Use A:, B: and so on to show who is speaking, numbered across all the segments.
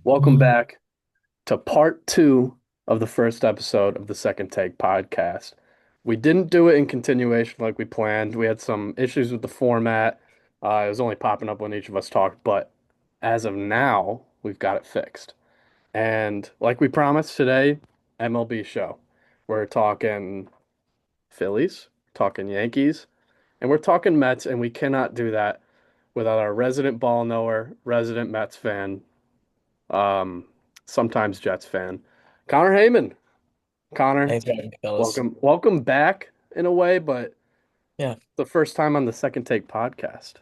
A: Welcome back to part two of the first episode of the Second Take podcast. We didn't do it in continuation like we planned. We had some issues with the format. It was only popping up when each of us talked, but as of now, we've got it fixed. And like we promised today, MLB show. We're talking Phillies, talking Yankees, and we're talking Mets, and we cannot do that without our resident ball knower, resident Mets fan, um, sometimes Jets fan. Connor Heyman. Connor,
B: Thanks for having me, fellas.
A: welcome back in a way, but
B: Yeah,
A: the first time on the Second Take podcast.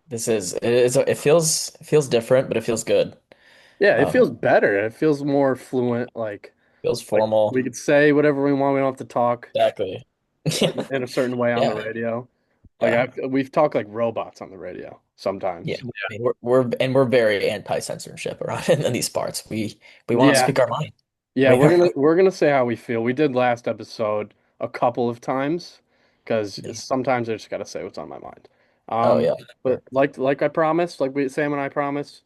B: it feels different, but it feels good.
A: Yeah, it
B: Um,
A: feels better. It feels more fluent,
B: feels
A: like
B: formal.
A: we could say whatever we want. We don't have to talk
B: Exactly.
A: in a certain way on the
B: Yeah,
A: radio.
B: yeah,
A: We've talked like robots on the radio
B: yeah.
A: sometimes.
B: I mean, we're very anti-censorship around in these parts. We want to
A: Yeah,
B: speak our mind.
A: yeah,
B: We are.
A: we're gonna say how we feel. We did last episode a couple of times because
B: Yeah.
A: sometimes I just gotta say what's on my mind.
B: Oh
A: Um,
B: yeah.
A: but like I promised, Sam and I promised,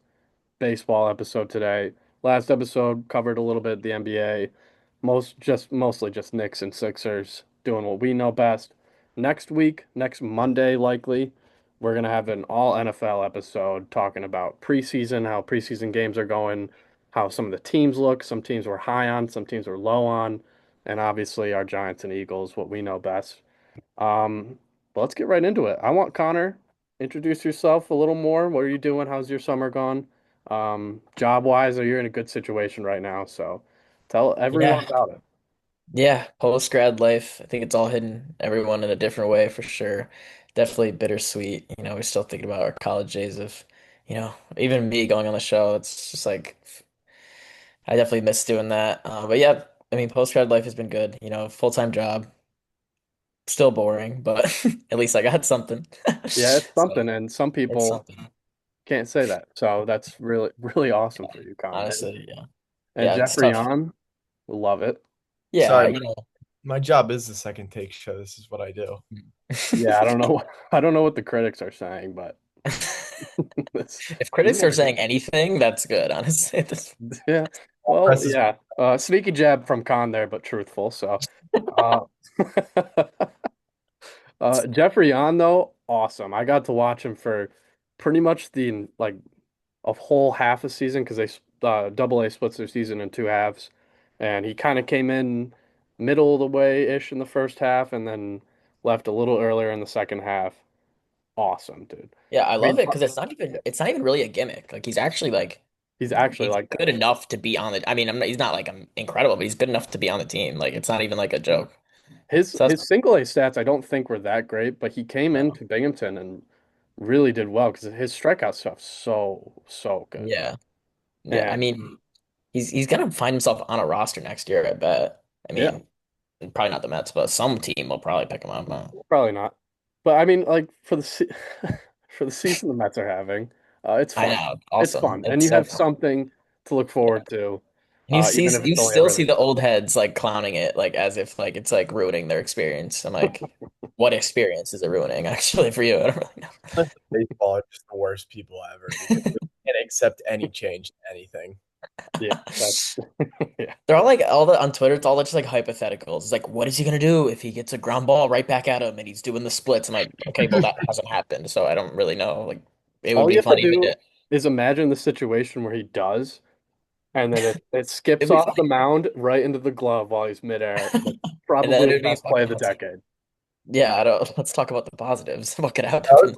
A: baseball episode today. Last episode covered a little bit of the NBA, mostly just Knicks and Sixers doing what we know best. Next week, next Monday likely, we're gonna have an all NFL episode talking about preseason, how preseason games are going, how some of the teams look. Some teams were high on, some teams were low on, and obviously our Giants and Eagles, what we know best. Um, but let's get right into it. I want Connor, introduce yourself a little more. What are you doing? How's your summer gone? Job wise, you're in a good situation right now, so tell everyone
B: Yeah.
A: about it.
B: Yeah. Post grad life. I think it's all hitting everyone in a different way for sure. Definitely bittersweet. We're still thinking about our college days of, even me going on the show. It's just like I definitely miss doing that. But yeah, I mean, post grad life has been good. Full-time job, still boring, but at least I got something.
A: Yeah, it's
B: So
A: something, and some
B: it's
A: people
B: something.
A: can't say that. So that's really, really awesome for you, Connor.
B: Honestly, yeah.
A: And
B: Yeah, it's
A: Jeffrey
B: tough.
A: on, love it.
B: Yeah,
C: Sorry, my job is the second take show. This is what I do.
A: Yeah, I don't know, I don't know what the critics are saying, but this,
B: if
A: you
B: critics are
A: never
B: saying
A: know.
B: anything, that's good, honestly.
A: Yeah. Well,
C: Press is
A: yeah. Sneaky jab from Con there, but truthful. So, uh, Jeffrey on though, awesome. I got to watch him for pretty much the like a whole half a season because Double A splits their season in two halves, and he kind of came in middle of the way ish in the first half, and then left a little earlier in the second half. Awesome, dude.
B: Yeah, I
A: I mean,
B: love it because it's not even really a gimmick. Like he's actually like
A: he's actually
B: he's
A: like
B: good
A: that.
B: enough to be on the I mean, he's not like incredible, but he's good enough to be on the team. Like it's not even like a joke.
A: His
B: So that's
A: his single A stats I don't think were that great, but he came
B: no.
A: into Binghamton and really did well because his strikeout stuff's so good.
B: Yeah. Yeah, I
A: And
B: mean, he's gonna find himself on a roster next year, I bet. I
A: yeah,
B: mean, probably not the Mets, but some team will probably pick him up.
A: probably not. But I mean, like for for the season the Mets are having, it's
B: I
A: fun.
B: know,
A: It's
B: awesome.
A: fun, and
B: It's
A: you
B: so
A: have
B: fun.
A: something to look
B: Yeah.
A: forward to,
B: And
A: even if
B: you
A: it's only a
B: still see
A: really.
B: the old heads like clowning it, like as if like it's like ruining their experience. I'm like, what experience is it ruining actually for you? I don't really
C: baseball are just the worst people ever because they can't accept any change to anything.
A: Yeah, that's
B: know.
A: yeah.
B: They're all like all the on Twitter, it's all just like hypotheticals. It's like, what is he gonna do if he gets a ground ball right back at him and he's doing the splits? I'm like, okay, well that hasn't happened, so I don't really know. Like, it would
A: All you
B: be
A: have to
B: funny if it
A: do
B: did.
A: is imagine the situation where he does, and then it skips
B: It'd be
A: off the
B: funny,
A: mound right into the glove while he's midair. That's
B: and then
A: probably the
B: it'd be
A: best play
B: fucking
A: of the decade.
B: yeah. I don't. Let's talk about the positives. What could
C: That
B: happen?
C: was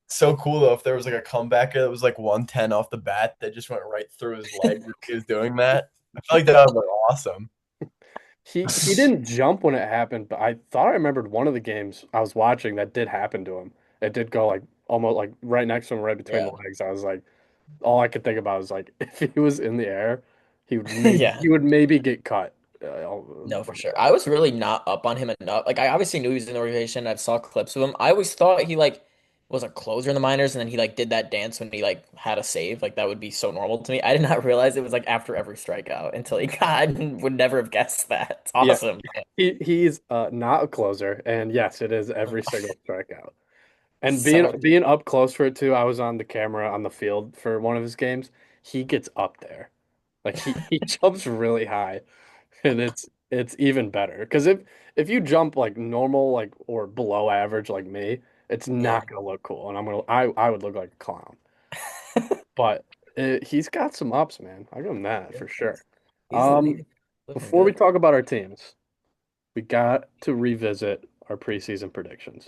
C: so cool though. If there was like a comebacker that was like 110 off the bat that just went right through his leg when he was doing that, I feel like that would be awesome.
A: He didn't jump when it happened, but I thought I remembered one of the games I was watching that did happen to him. It did go like almost like right next to him, right between the
B: Yeah,
A: legs. I was like, all I could think about was like if he was in the air,
B: yeah.
A: he would maybe get cut.
B: No, for sure. I was really not up on him enough. Like I obviously knew he was in the organization. I saw clips of him. I always thought he like was a closer in the minors, and then he like did that dance when he like had a save. Like that would be so normal to me. I did not realize it was like after every strikeout until he got. I would never have guessed that. It's
A: Yeah,
B: awesome.
A: he's not a closer, and yes, it is every single strikeout. And
B: So
A: being up close for it too, I was on the camera on the field for one of his games. He gets up there. Like he jumps really high, and it's even better because if you jump like normal like or below average like me, it's
B: Yeah.
A: not gonna look cool, and I would look like a clown. But he's got some ups, man. I give him that
B: Yeah.
A: for sure.
B: He's
A: Um,
B: looking
A: before we
B: good.
A: talk about our teams, we got to revisit our preseason predictions.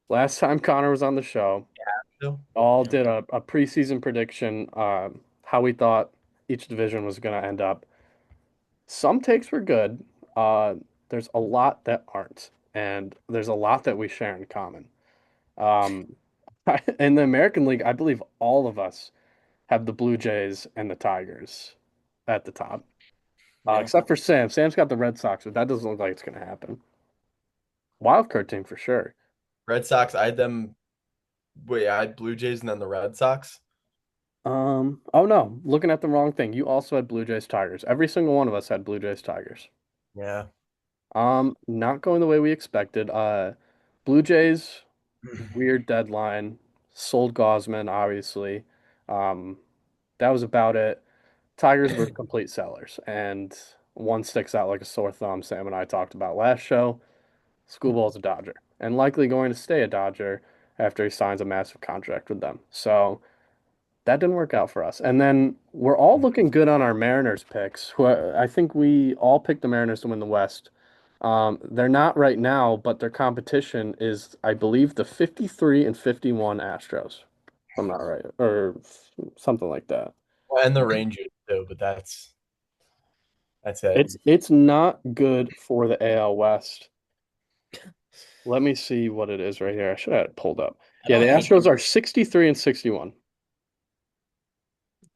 A: Last time Connor was on the show,
C: So,
A: all
B: Yeah.
A: did a preseason prediction, how we thought each division was going to end up. Some takes were good. Uh, there's a lot that aren't, and there's a lot that we share in common. Um, in the American League, I believe all of us have the Blue Jays and the Tigers at the top,
B: Yeah.
A: except for Sam. Sam's got the Red Sox, but that doesn't look like it's going to happen. Wild card team for sure.
C: Red Sox, I had them. Wait, I had Blue Jays and then the Red Sox.
A: Oh no, looking at the wrong thing. You also had Blue Jays Tigers. Every single one of us had Blue Jays Tigers.
C: Yeah.
A: Not going the way we expected. Blue Jays, weird deadline. Sold Gosman, obviously. Um, that was about it. Tigers were complete sellers, and one sticks out like a sore thumb. Sam and I talked about last show. Schoolball's a Dodger, and likely going to stay a Dodger after he signs a massive contract with them. So that didn't work out for us. And then we're all looking good on our Mariners picks, who I think we all picked the Mariners to win the West. They're not right now, but their competition is, I believe, the 53 and 51 Astros. If I'm not right, or something like that.
C: And the Rangers too, but that's it.
A: It's not good for the AL West. Let me see what it is right here. I should have it pulled up.
B: I
A: Yeah, the
B: don't hate
A: Astros are 63 and 61,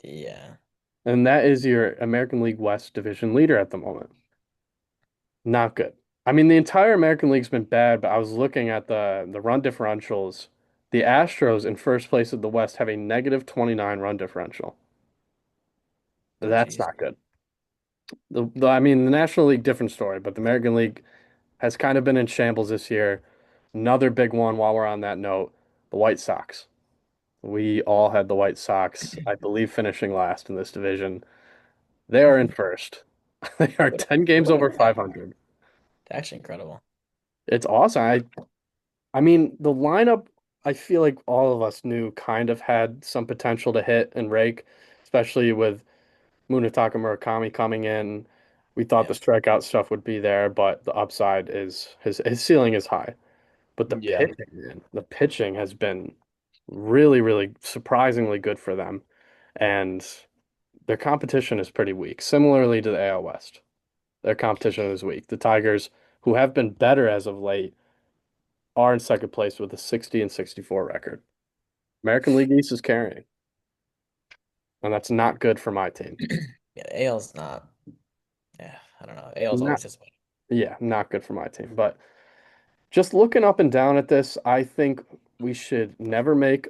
B: yeah.
A: and that is your American League West division leader at the moment. Not good. I mean, the entire American League's been bad, but I was looking at the run differentials. The Astros in first place of the West have a negative 29 run differential.
B: Oh
A: That's
B: jeez.
A: not good. I mean, the National League, different story, but the American League has kind of been in shambles this year. Another big one while we're on that note, the White Sox. We all had the White Sox, I believe, finishing last in this division. They are in first. They are
B: What
A: 10 games
B: what
A: over
B: is that?
A: 500.
B: Actually incredible.
A: It's awesome. I mean, the lineup, I feel like all of us knew kind of had some potential to hit and rake, especially with Munetaka Murakami coming in. We thought the
B: Yeah.
A: strikeout stuff would be there, but the upside is his ceiling is high. But the
C: Yeah.
A: pitching, man, the pitching has been really, really surprisingly good for them. And their competition is pretty weak. Similarly to the AL West, their competition is weak. The Tigers, who have been better as of late, are in second place with a 60 and 64 record. American League East is carrying, and that's not good for my team.
B: Yeah, the AL's not. Yeah, I don't know. AL's
A: Not,
B: always disappointing.
A: yeah, not good for my team. But just looking up and down at this, I think we should never make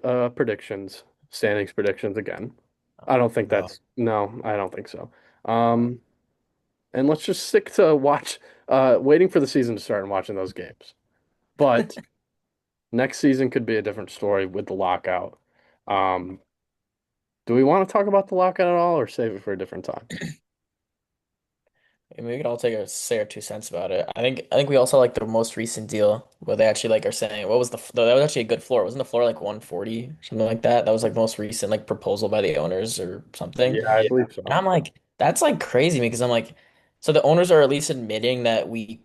A: standings predictions again. I don't think
C: No.
A: no, I don't think so. Um, and let's just stick to waiting for the season to start and watching those games. But next season could be a different story with the lockout. Um, do we want to talk about the lockout at all or save it for a different time?
B: I mean, we could all say our 2 cents about it. I think we also like the most recent deal where they actually like are saying what was that was actually a good floor. Wasn't the floor like 140, something like that? That was like the most recent like proposal by the owners or something.
A: Yeah, I
C: Yeah.
A: believe
B: And
A: so.
B: I'm like, that's like crazy because I'm like, so the owners are at least admitting that we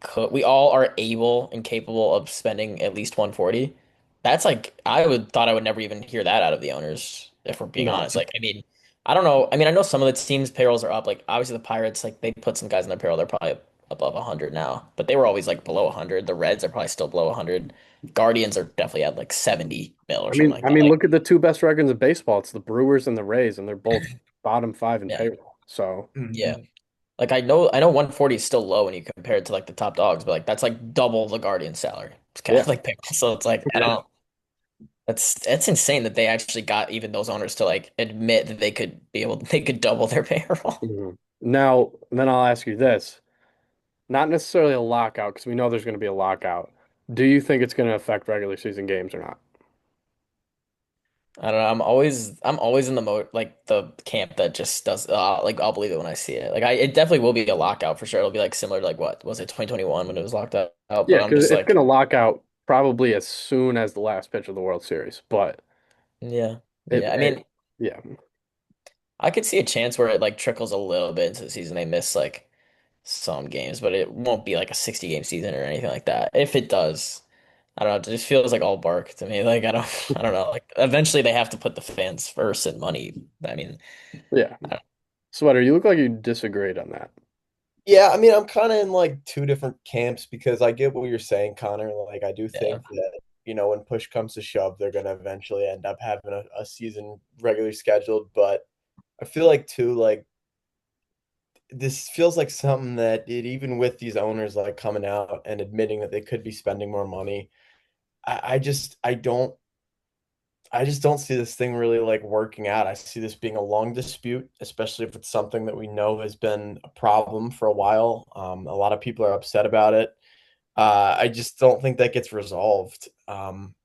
B: all are able and capable of spending at least 140. That's like, I would never even hear that out of the owners, if we're being
A: No.
B: honest. Like, I mean, I don't know. I mean, I know some of the teams' payrolls are up. Like, obviously the Pirates, like they put some guys in their payroll. They're probably above 100 now, but they were always like below 100. The Reds are probably still below 100. Guardians are definitely at like 70 mil or something like
A: I
B: that.
A: mean,
B: Like,
A: look at the two best records in baseball. It's the Brewers and the Rays, and they're both bottom five in
B: yeah,
A: payroll. So,
B: yeah.
C: Mhm.
B: Like I know 140 is still low when you compare it to like the top dogs, but like that's like double the Guardian salary. It's kind
A: yeah.
B: of like payroll. So it's like I
A: Yeah.
B: don't that's insane that they actually got even those owners to like admit that they could double their payroll.
A: Mhm. Now, then I'll ask you this. Not necessarily a lockout, because we know there's going to be a lockout. Do you think it's going to affect regular season games or not?
B: I don't know. I'm always in the mode like the camp that just does like I'll believe it when I see it. Like it definitely will be a lockout for sure. It'll be like similar to like what was it 2021 when it was locked out.
A: Yeah,
B: But I'm
A: because
B: just
A: it's
B: like
A: gonna lock out probably as soon as the last pitch of the World Series. But
B: yeah,
A: it,
B: yeah. I
A: it
B: mean,
A: yeah,
B: I could see a chance where it like trickles a little bit into the season. They miss like some games, but it won't be like a 60 game season or anything like that. If it does, I don't know. It just feels like all bark to me. Like I don't know. Like eventually they have to put the fans first and money. I mean,
A: yeah.
B: I don't,
A: Sweater, you look like you disagreed on that.
C: Yeah, I mean, I'm kind of in like two different camps because I get what you're saying, Connor. Like, I do
B: yeah,
C: think that, when push comes to shove, they're going to eventually end up having a season regularly scheduled. But I feel like, too, like, this feels like something that even with these owners like coming out and admitting that they could be spending more money, I just, I just don't see this thing really like working out. I see this being a long dispute, especially if it's something that we know has been a problem for a while. A lot of people are upset about it. I just don't think that gets resolved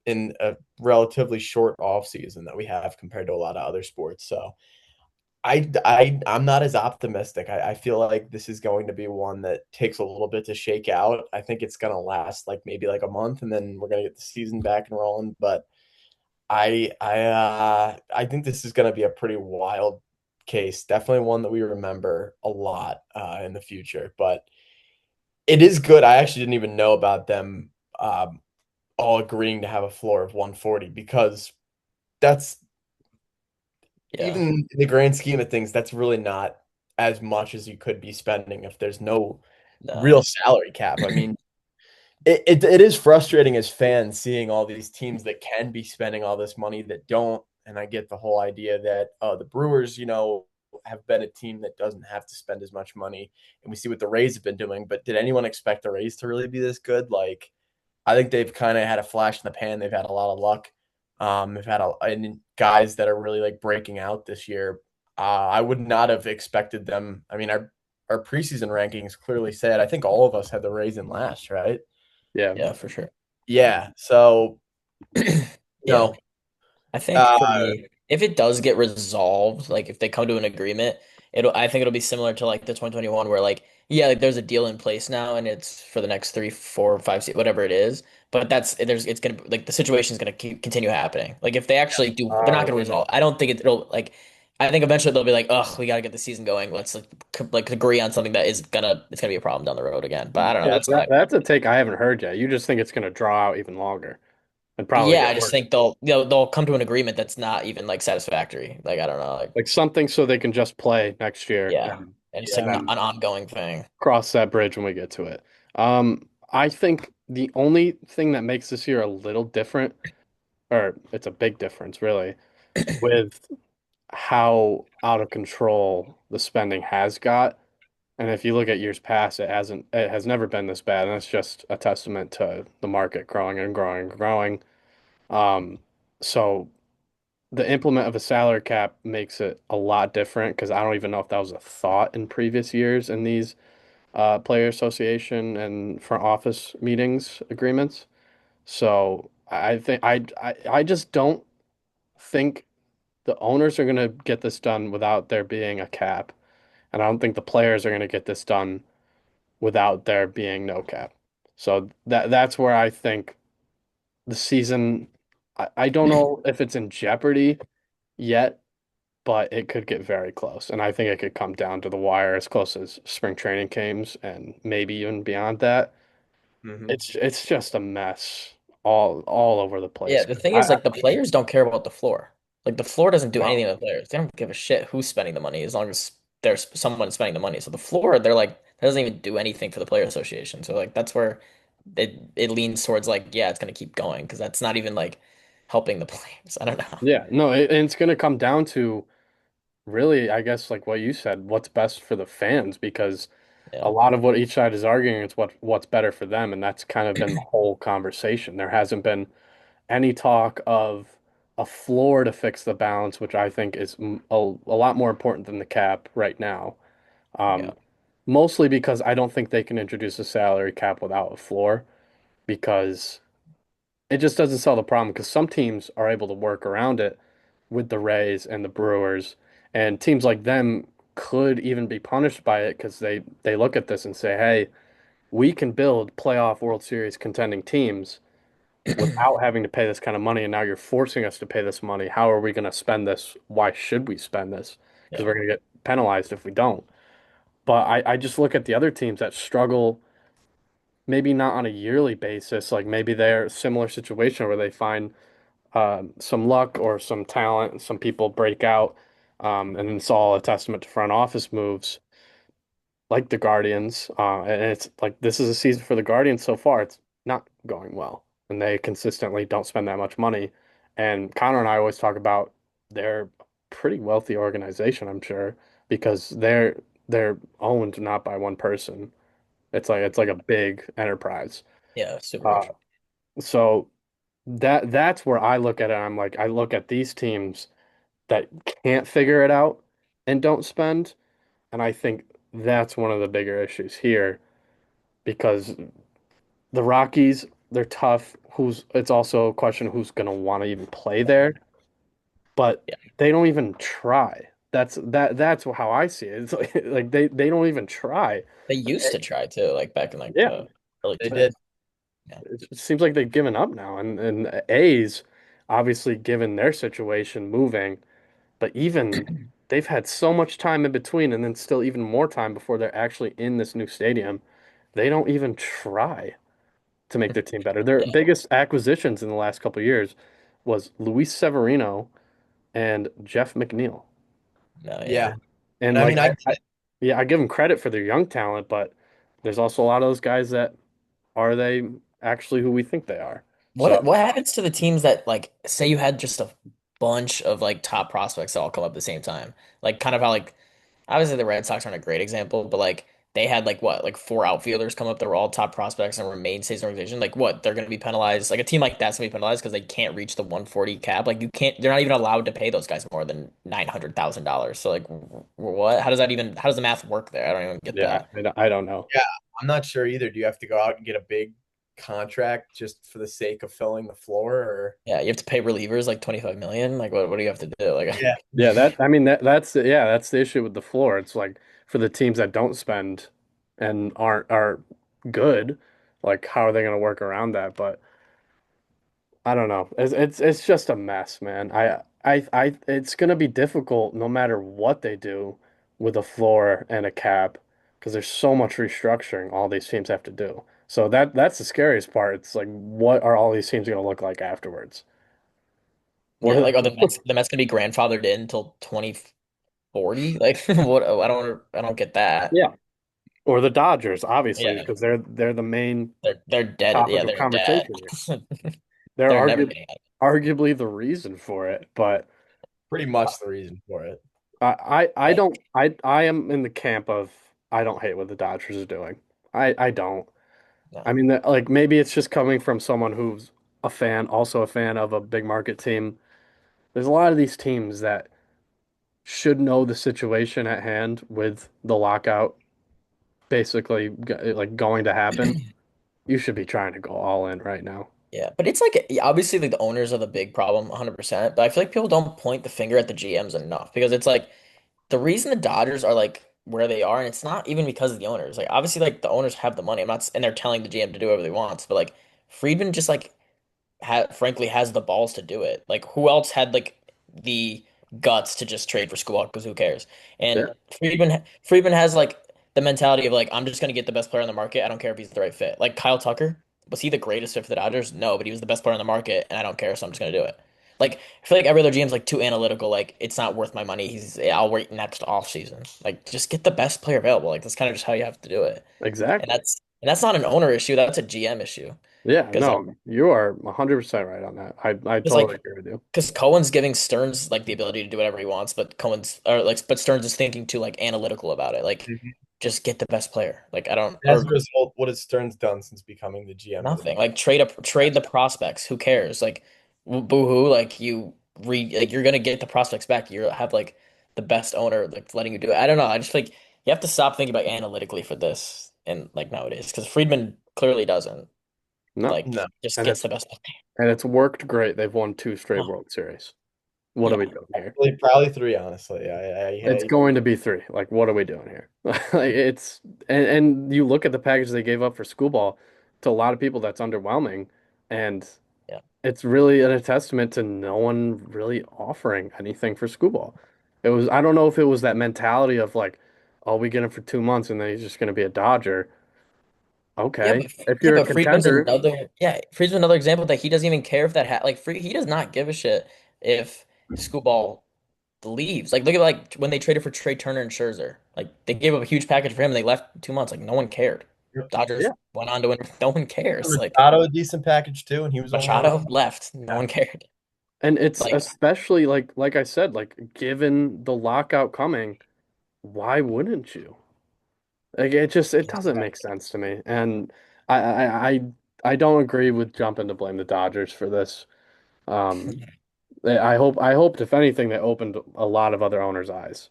C: in a relatively short off season that we have compared to a lot of other sports. So I'm not as optimistic. I feel like this is going to be one that takes a little bit to shake out. I think it's going to last like maybe like a month, and then we're going to get the season back and rolling. But I think this is going to be a pretty wild case. Definitely one that we remember a lot in the future. But it is good. I actually didn't even know about them all agreeing to have a floor of 140 because that's
B: yeah,
C: even in the grand scheme of things, that's really not as much as you could be spending if there's no real
B: no,
C: salary cap. I mean, it is frustrating as fans seeing all these teams that can be spending all this money that don't. And I get the whole idea that the Brewers, have been a team that doesn't have to spend as much money. And we see what the Rays have been doing. But did anyone expect the Rays to really be this good? Like, I think they've kind of had a flash in the pan. They've had a lot of luck. They've had and guys that are really like breaking out this year. I would not have expected them. I mean, our preseason rankings clearly said I think all of us had the Rays in last, right?
A: Yeah,
B: yeah, for sure.
C: Yeah. So
B: Yeah.
C: no.
B: I think
C: Uh,
B: for me, if it does get resolved, like if they come to an agreement, I think it'll be similar to like the 2021 where like yeah, like there's a deal in place now and it's for the next 3, 4, 5, whatever it is. But it's gonna like the situation's gonna continue happening. Like if they actually do, they're not
A: um,
B: gonna resolve. I don't think it'll like. I think eventually they'll be like, ugh, we gotta get the season going. Let's like agree on something that is gonna be a problem down the road again. But I don't know.
A: yeah,
B: That's all.
A: that's a take I haven't heard yet. You just think it's gonna draw out even longer and probably
B: Yeah,
A: get
B: I just
A: worse.
B: think they'll come to an agreement that's not even like satisfactory. Like I don't know, like
A: Like something so they can just play next year
B: yeah,
A: and
B: and it's like
A: and
C: yeah.
A: then
B: an ongoing thing.
A: cross that bridge when we get to it. I think the only thing that makes this year a little different, or it's a big difference really, with how out of control the spending has got. And if you look at years past, it has never been this bad. And that's just a testament to the market growing and growing and growing. Um, so the implement of a salary cap makes it a lot different because I don't even know if that was a thought in previous years in these player association and front office meetings agreements. So I think I just don't think the owners are going to get this done without there being a cap, and I don't think the players are going to get this done without there being no cap. So that's where I think the season. I don't know if it's in jeopardy yet, but it could get very close, and I think it could come down to the wire as close as spring training games, and maybe even beyond that.
C: Hmm.
A: It's just a mess all over the
B: Yeah,
A: place.
B: the thing is
A: I
B: like the players don't care about the floor. Like the floor doesn't do
A: no.
B: anything to the players. They don't give a shit who's spending the money as long as there's someone spending the money. So the floor, they're like that doesn't even do anything for the player association. So like that's where it leans towards like yeah, it's gonna keep going because that's not even like helping the players. I don't know.
A: Yeah, no, and it's going to come down to really, I guess, like what you said, what's best for the fans, because a
B: Yeah,
A: lot of what each side is arguing is what's better for them, and that's kind of been the whole conversation. There hasn't been any talk of a floor to fix the balance, which I think is a lot more important than the cap right now.
B: yeah,
A: Um, Mostly because I don't think they can introduce a salary cap without a floor, because it just doesn't solve the problem, because some teams are able to work around it. with the Rays and the Brewers, and teams like them could even be punished by it because they look at this and say, "Hey, we can build playoff World Series contending teams without having to pay this kind of money, and now you're forcing us to pay this money. How are we going to spend this? Why should we spend this? Because
B: Yeah.
A: we're going to get penalized if we don't." But I just look at the other teams that struggle, maybe not on a yearly basis, like maybe they're a similar situation where they find some luck or some talent, and some people break out, and it's all a testament to front office moves like the Guardians. And it's like this is a season for the Guardians so far. It's not going well, and they consistently don't spend that much money. And Connor and I always talk about they're a pretty wealthy organization, I'm sure, because they're owned not by one person. It's like a big enterprise.
B: Yeah, super
A: Uh,
B: rich.
A: so that's where I look at it. I'm like, I look at these teams that can't figure it out and don't spend, and I think that's one of the bigger issues here because the Rockies, they're tough. It's also a question of who's gonna want to even play there, but
B: Yeah.
A: they don't even try. That's how I see it. It's like they don't even try.
B: They used to try too, like back in like
A: Yeah,
B: the early
C: They
B: 2000s.
C: did.
B: Yeah.
A: it seems like they've given up now, and A's obviously given their situation moving, but even they've had so much time in between, and then still even more time before they're actually in this new stadium. They don't even try to make their team better. Their
B: Yeah.
A: biggest acquisitions in the last couple of years was Luis Severino and Jeff McNeil.
B: No, yeah.
C: Yeah.
A: And
C: And I
A: like
C: mean, I get it.
A: yeah, I give them credit for their young talent, but there's also a lot of those guys that are they actually who we think they are. So
B: What happens to the teams that like say you had just a bunch of like top prospects that all come up at the same time? Like kind of how like obviously the Red Sox aren't a great example, but like they had like what, like four outfielders come up that were all top prospects and were mainstays in the organization. Like what, they're gonna be penalized. Like a team like that's gonna be penalized because they can't reach the 140 cap. Like you can't, they're not even allowed to pay those guys more than $900,000. So like what? How does that even, how does the math work there? I don't even get
A: yeah,
B: that.
A: I don't know.
C: Yeah, I'm not sure either. Do you have to go out and get a big contract just for the sake of filling the floor, or
B: Yeah, you have to pay relievers like 25 million. Like what do you have to do? Like
C: yeah,
A: Yeah, that I mean that's the issue with the floor. It's like for the teams that don't spend and are good, like how are they going to work around that? But I don't know. It's just a mess, man. I it's gonna be difficult no matter what they do with a floor and a cap because there's so much restructuring all these teams have to do. So that's the scariest part. It's like what are all these teams gonna look like afterwards? What
B: yeah,
A: are
B: like are the Mets gonna be grandfathered in until 2040? Like what? Oh, I don't get that.
A: yeah. Or the Dodgers, obviously,
B: Yeah,
A: because they're the main
B: they're dead.
A: topic
B: Yeah,
A: of
B: they're dead.
A: conversation here. They're
B: They're never getting out.
A: arguably the reason for it, but
C: pretty much the reason for it.
A: I
B: Yeah,
A: don't I am in the camp of I don't hate what the Dodgers are doing. I don't. I
B: no.
A: mean that like maybe it's just coming from someone who's a fan, also a fan of a big market team. There's a lot of these teams that should know the situation at hand with the lockout basically like going to happen. You should be trying to go all in right now.
B: Yeah, but it's like obviously like the owners are the big problem, 100%. But I feel like people don't point the finger at the GMs enough because it's like the reason the Dodgers are like where they are, and it's not even because of the owners. Like obviously, like the owners have the money. I'm not, and they're telling the GM to do whatever they want. But like Friedman just like frankly has the balls to do it. Like who else had like the guts to just trade for Squad? Because who cares?
A: Yeah,
B: And Friedman has like the mentality of like I'm just gonna get the best player on the market. I don't care if he's the right fit. Like Kyle Tucker, was he the greatest fit for the Dodgers? No, but he was the best player on the market, and I don't care, so I'm just gonna do it. Like I feel like every other GM's like too analytical. Like it's not worth my money. I'll wait next off season. Like just get the best player available. Like that's kind of just how you have to do it. And
A: exactly.
B: that's not an owner issue. That's a GM issue.
A: Yeah,
B: Because
A: no, you are 100% right on that. I
B: Because
A: totally
B: like,
A: agree with you.
B: because Cohen's giving Stearns like the ability to do whatever he wants, but but Stearns is thinking too like analytical about it. Like,
C: Mhm.
B: just get the best player. Like I don't
C: As a
B: or
C: result, what has Stearns done since becoming the GM of the
B: nothing.
C: Dodgers?
B: Like trade the prospects. Who cares? Like boo-hoo. Like you're gonna get the prospects back. You have like the best owner like letting you do it. I don't know. I just think you have to stop thinking about analytically for this and like nowadays because Friedman clearly doesn't
A: No,
B: like
C: No.
B: just
A: and
B: gets the best player.
A: it's worked great. They've won two straight World Series. What are
B: Yeah.
A: we doing here?
C: Probably three, honestly.
A: It's going to be three. Like, what are we doing here? Like, it's and you look at the package they gave up for school ball, to a lot of people that's underwhelming, and
B: Yeah.
A: it's really a testament to no one really offering anything for school ball. It was I don't know if it was that mentality of like, oh, we get him for 2 months and then he's just going to be a Dodger.
B: Yeah,
A: Okay,
B: but
A: if you're a contender,
B: Friedman's another example that he doesn't even care if that like he does not give a shit if Scooball leaves. Like look at like when they traded for Trey Turner and Scherzer. Like they gave up a huge package for him and they left 2 months. Like no one cared. Dodgers
A: yeah,
B: went on to win. No one cares. Like
C: Machado a decent package too, and he was only
B: Machado
C: around.
B: left. No
C: Yeah.
B: one cared.
A: and it's
B: Like
A: especially like I said, like given the lockout coming, why wouldn't you? Like it doesn't make sense to me, and I I I, I don't agree with jumping to blame the Dodgers for this. Um, I hoped if anything they opened a lot of other owners' eyes.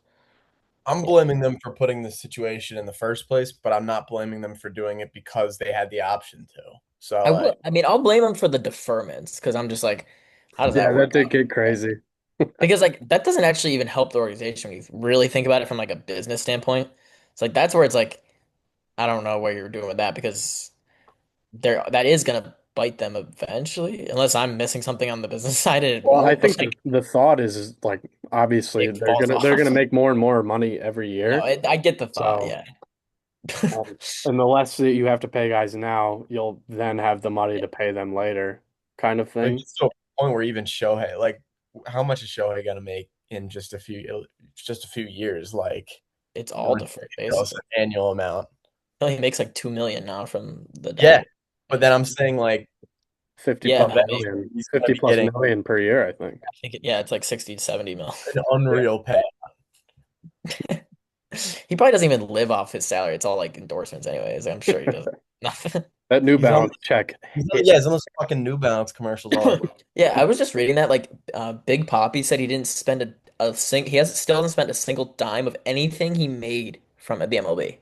C: I'm blaming them for putting this situation in the first place, but I'm not blaming them for doing it because they had the option to. So
B: I
C: like,
B: will. I mean, I'll blame him for the deferments because I'm just like, how does
A: Yeah,
B: that
A: that
B: work
A: did
B: out?
A: get crazy.
B: Because like that doesn't actually even help the organization when you really think about it from like a business standpoint. It's like that's where it's like I don't know what you're doing with that because there that is gonna bite them eventually, unless I'm missing something on the business side and it
A: Well, I
B: won't. But
A: think
B: like
A: the thought is like obviously
B: it falls
A: they're gonna
B: off.
A: make more and more money every
B: No,
A: year.
B: I get the thought,
A: So
B: yeah.
A: and the less that you have to pay guys now, you'll then have the money
B: Yeah,
A: to pay them later, kind of
C: but it
A: thing.
C: gets to a point where even Shohei, like, how much is Shohei gonna make in just a few years? Like,
B: it's
C: a
B: all deferred
C: ridiculous
B: basically.
C: annual amount.
B: Well, he makes like 2 million now from the
C: Yeah,
B: Dodgers.
C: but
B: Yeah,
C: then I'm saying like,
A: 50
B: yeah,
A: plus
B: no,
C: eventually
A: million,
C: he's gonna
A: 50
C: be
A: plus
C: getting
A: million per year, I think.
B: I think yeah, it's like 60 to 70 mil.
C: an
A: Yeah.
C: unreal pay.
B: He probably doesn't even live off his salary. It's all like endorsements anyways. I'm sure he does nothing.
A: That New
C: He's on,
A: Balance check
C: yeah,
A: hit.
C: he's on those fucking New Balance commercials all the time.
B: Yeah, I was just reading that like Big Poppy said he didn't spend he has still hasn't spent a single dime of anything he made from the MLB.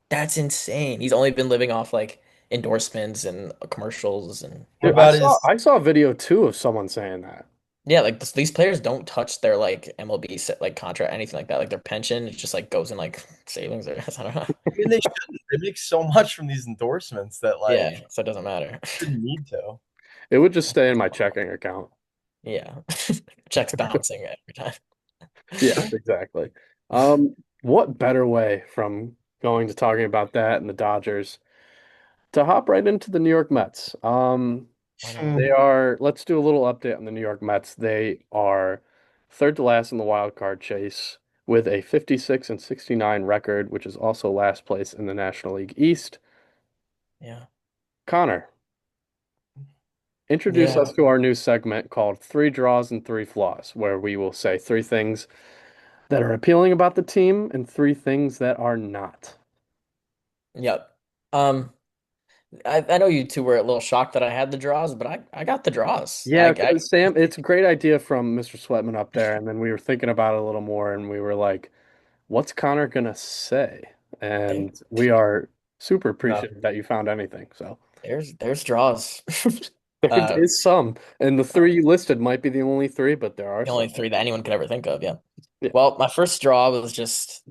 B: That's insane. He's only been living off like endorsements and commercials and
C: What
A: Dude,
C: about his?
A: I saw a video too of someone saying that.
B: yeah, like these players don't touch their like MLB set, like contract anything like that. Like their pension, it just like goes in like savings or I don't know.
C: I mean, they shouldn't. They make so much from these endorsements that
B: Yeah,
C: like
B: so it doesn't matter.
C: didn't need to.
A: It would just stay in my checking account.
B: Yeah, checks bouncing every time.
A: Yes, exactly. What better way from going to talking about that and the Dodgers to hop right into the New York Mets?
B: Why not?
C: Hmm.
A: Let's do a little update on the New York Mets. They are third to last in the wild card chase with a 56 and 69 record, which is also last place in the National League East.
B: Yeah.
A: Connor, introduce
B: Yeah.
A: us to our new segment called Three Draws and Three Flaws, where we will say three things that are appealing about the team and three things that are not.
B: Yep. Um, I know you two were a little shocked that I had the draws, but I got the draws.
A: Yeah, 'cause Sam, it's a great idea from Mr. Sweatman up there, and then we were thinking about it a little more, and we were like, "What's Connor gonna say?"
B: there,
A: And we are super
C: No.
A: appreciative that you found anything. So
B: there's draws.
A: there
B: Uh,
A: is some, and the three you listed might be the only three, but there are
B: the
A: some.
B: only three that anyone could ever think of. Yeah.
A: Yeah,
B: Well, my first draw was just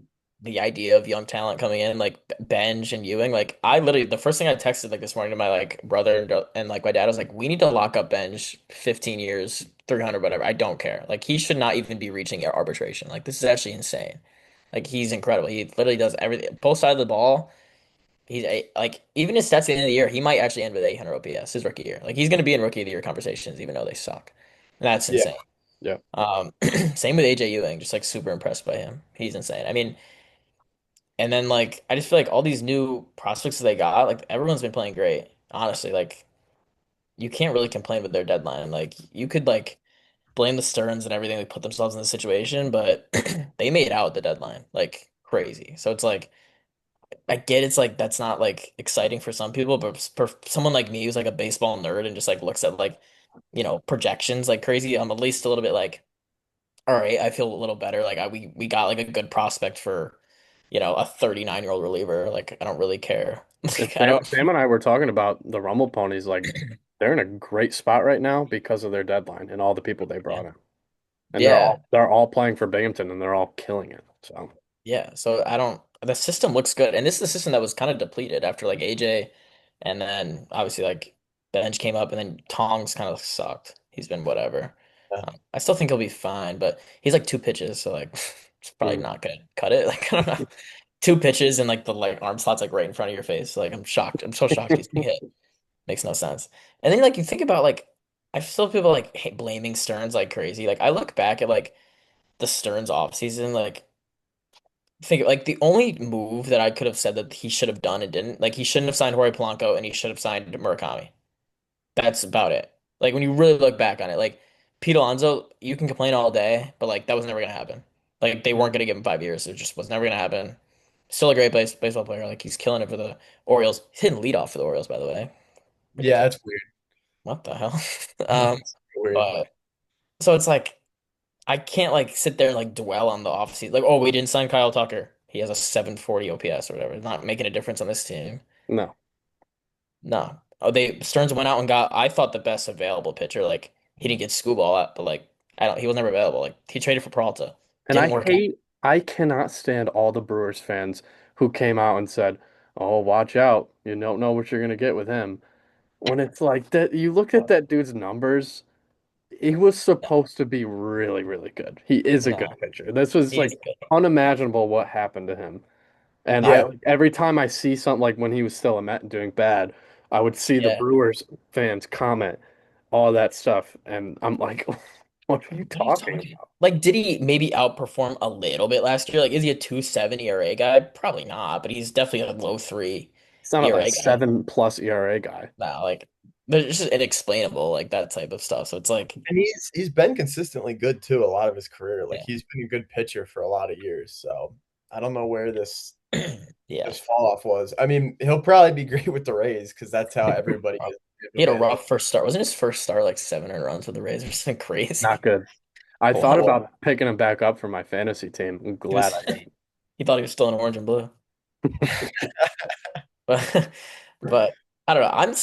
B: the idea of young talent coming in, like Benj and Ewing. Like I literally, the first thing I texted like this morning to my like brother and like my dad was like, "We need to lock up Benj, 15 years, 300, whatever. I don't care. Like he should not even be reaching arbitration. Like this is actually insane. Like he's incredible. He literally does everything, both sides of the ball. Like even his stats at the end of the year, he might actually end with 800 OPS his rookie year. Like he's going to be in rookie of the year conversations, even though they suck. And that's
C: Yeah.
B: insane.
A: yeah.
B: Same with AJ Ewing, just like super impressed by him. He's insane. I mean, and then like I just feel like all these new prospects that they got, like everyone's been playing great. Honestly, like you can't really complain with their deadline. Like you could like blame the Stearns and everything they put themselves in this situation, but they made out at the deadline like crazy. So it's like I get it's like that's not like exciting for some people, but for someone like me who's like a baseball nerd and just like looks at like projections like crazy, I'm at least a little bit like, all right, I feel a little better. Like we got like a good prospect for a 39-year-old reliever. Like I don't really care.
A: And
B: Like I don't.
A: Sam and I were talking about the Rumble Ponies. Like they're in a great spot right now because of their deadline and all the people they
B: Yeah,
A: brought in. and
B: Yeah.
A: they're all playing for Binghamton and they're all killing it. So
B: Yeah. So I don't the system looks good. And this is the system that was kind of depleted after like AJ and then obviously like Benj came up and then Tongs kind of sucked. He's been whatever.
C: Yeah.
B: I still think he'll be fine, but he's like two pitches, so like it's probably
A: mm.
B: not gonna cut it. Like I don't know. Two pitches and like the like arm slot's like right in front of your face. Like I'm shocked. I'm so shocked he's being hit. Makes no sense. And then like you think about like I still people like blaming Stearns like crazy. Like I look back at like the Stearns offseason, like think like the only move that I could have said that he should have done and didn't, like he shouldn't have signed Jorge Polanco and he should have signed Murakami. That's about it. Like when you really look back on it, like Pete Alonso, you can complain all day, but like that was never gonna happen. Like they weren't gonna give him 5 years. It just was never gonna happen. Still a great baseball player. Like he's killing it for the Orioles. He's hitting leadoff for the Orioles, by the way.
C: Yeah,
B: Ridiculous.
C: that's weird.
B: What the hell?
C: That's weird.
B: But so it's like I can't like sit there and like dwell on the offseason. Like, oh, we didn't sign Kyle Tucker. He has a 740 OPS or whatever. It's not making a difference on this team.
A: No.
B: No. Oh, they Stearns went out and got I thought the best available pitcher. Like he didn't get Scuball out, but like I don't he was never available. Like he traded for Peralta.
A: And
B: Didn't work out.
A: I cannot stand all the Brewers fans who came out and said, "Oh, watch out. You don't know what you're going to get with him." When it's like that, you look at that dude's numbers, he was supposed to be really, really good. He is a good
B: No,
A: pitcher. This was
B: he is
A: like
B: good.
A: unimaginable what happened to him. And
C: Yeah,
A: every time I see something like when he was still a Met and doing bad, I would see the
B: Yeah.
A: Brewers fans comment all that stuff, and I'm like, what are you
B: What are you
A: talking
B: talking?
A: about?
B: Like, did he maybe outperform a little bit last year? Like, is he a 2.7 ERA guy? Probably not, but he's definitely a low three
A: He's not a
B: ERA guy.
A: 7+ ERA guy.
B: Now, like, there's just inexplainable, like that type of stuff. So it's like,
C: and he's been consistently good too a lot of his career. Like
B: yeah,
C: he's been a good pitcher for a lot of years. So I don't know where
B: yeah.
C: this fall off was. I mean, he'll probably be great with the Rays because that's how everybody is
B: He had a
C: him.
B: rough first start. Wasn't his first start like 7 runs with the Rays or something
A: Not
B: crazy?
A: good. I thought
B: Wow.
A: about picking him back up for my fantasy team. I'm
B: He was
A: glad I didn't.
B: he thought he was still in orange and blue. But but I don't know. I'm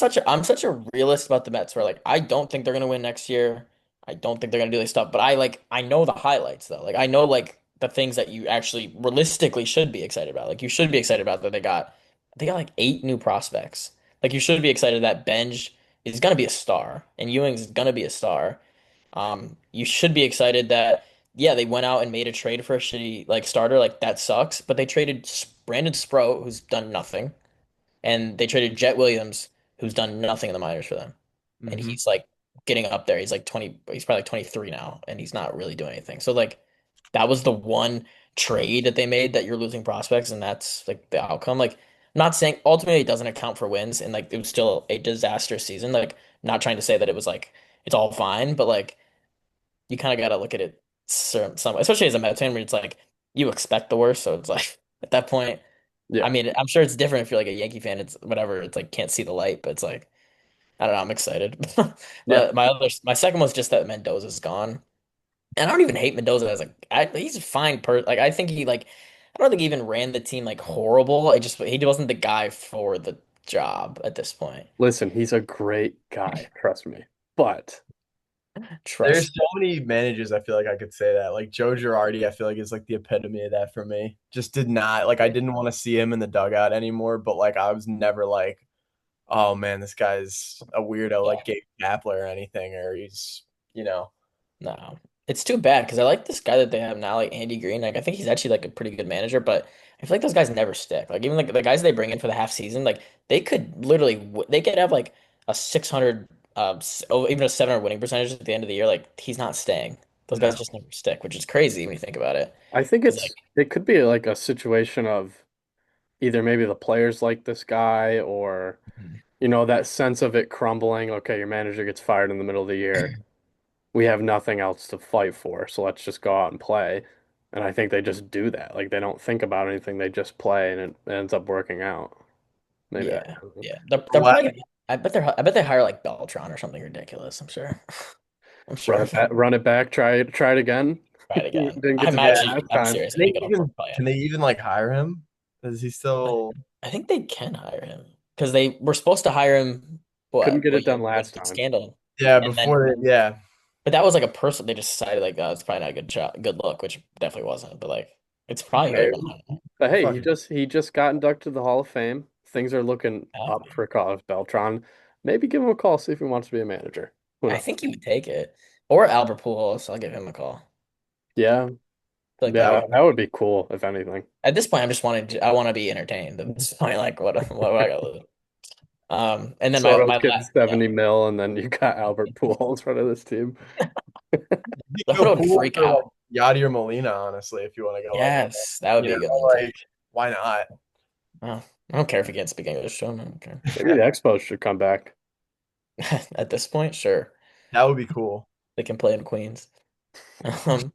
B: such a realist about the Mets where like I don't think they're gonna win next year. I don't think they're gonna do this stuff. But I know the highlights though. Like I know like the things that you actually realistically should be excited about. Like you should be excited about that they got like 8 new prospects. Like you should be excited that Benj is gonna be a star and Ewing's gonna be a star. You should be excited that yeah, they went out and made a trade for a shitty like starter. Like that sucks. But they traded Brandon Sproat, who's done nothing. And they traded Jet Williams, who's done nothing in the minors for them. And
C: Hmm.
B: he's like getting up there. He's like 20, he's probably like 23 now, and he's not really doing anything. So like that was the one trade that they made that you're losing prospects, and that's like the outcome. Like I'm not saying ultimately it doesn't account for wins, and like it was still a disastrous season. Like not trying to say that it was like it's all fine, but like you kind of got to look at it some, especially as a Mets fan, where it's like you expect the worst. So it's like at that point. I
A: Yeah.
B: mean, I'm sure it's different if you're like a Yankee fan. It's whatever. It's like can't see the light, but it's like I don't know. I'm excited.
A: Yeah.
B: But my second one's just that Mendoza's gone, and I don't even hate Mendoza as he's a fine Like I think I don't think he even ran the team like horrible. He wasn't the guy for the job at this point.
A: Listen, he's a great guy, trust me. But
C: There's
B: Trust.
C: so many managers I feel like I could say that. Like Joe Girardi, I feel like is like the epitome of that for me. Just did not like I didn't want to see him in the dugout anymore, but like I was never like, oh man, this guy's a weirdo
B: Yeah.
C: like Gabe Kapler or anything, or he's you know.
B: No, it's too bad because I like this guy that they have now, like Andy Green. Like I think he's actually like a pretty good manager, but I feel like those guys never stick. Like even like the guys they bring in for the half season, like they could literally they could have like a 600, even a 700 winning percentage at the end of the year. Like he's not staying. Those guys
C: No.
B: just never stick, which is crazy when you think about it.
A: I think
B: Because like,
A: it could be like a situation of either maybe the players like this guy or that sense of it crumbling. Okay, your manager gets fired in the middle of the year. We have nothing else to fight for, so let's just go out and play. And I think they just do that. Like they don't think about anything, they just play and it ends up working out. Maybe that
B: yeah,
A: happens.
B: yeah, they're probably gonna. I bet they hire like Beltron or something ridiculous. I'm sure. I'm sure.
A: Run it back, try it again.
B: Try it again.
A: Didn't get
B: I'm
A: to do it
C: Yeah.
B: actually.
A: last
B: I'm
A: time.
B: serious. I think it'll probably
C: Can they even like hire him? Is he
B: I
C: still
B: I think they can hire him because they were supposed to hire him
A: Couldn't
B: what
A: get
B: what
A: it
B: year
A: done
B: with
A: last
B: the
A: time.
B: scandal,
C: yeah,
B: and then
C: before they, yeah.
B: But that was like a person they just decided like, oh, it's probably not a good shot, good look, which definitely wasn't. But like, it's probably
C: Hey,
B: good. I don't know.
A: But hey,
C: fucking
A: he just got inducted to the Hall of Fame. Things are looking up for Carlos Beltran. Maybe give him a call, see if he wants to be a manager. Who
B: I
A: knows?
B: think he would take it. Or Albert Pujols. I'll give him a call. I
A: Yeah,
B: feel like that
A: yeah,
B: would.
A: that would be cool if anything.
B: At this point, I'm just wanting to. I want to be entertained. At this point, like, what do I got to lose? And then
A: Soto's
B: my
A: getting
B: last, yeah,
A: 70 mil, and then you got Albert Pujols front of this team.
C: you
B: that
C: go
B: would
C: pool
B: freak
C: for like
B: out.
C: Yadier Molina, honestly, if you want to go like,
B: Yes, that would
C: you
B: be
C: know,
B: a good one too.
C: like why not?
B: Well, I don't care if he can't speak English, so I don't care.
A: Maybe the Expos should come back.
B: At this point, sure,
C: That would be cool.
B: they can play in Queens. Um,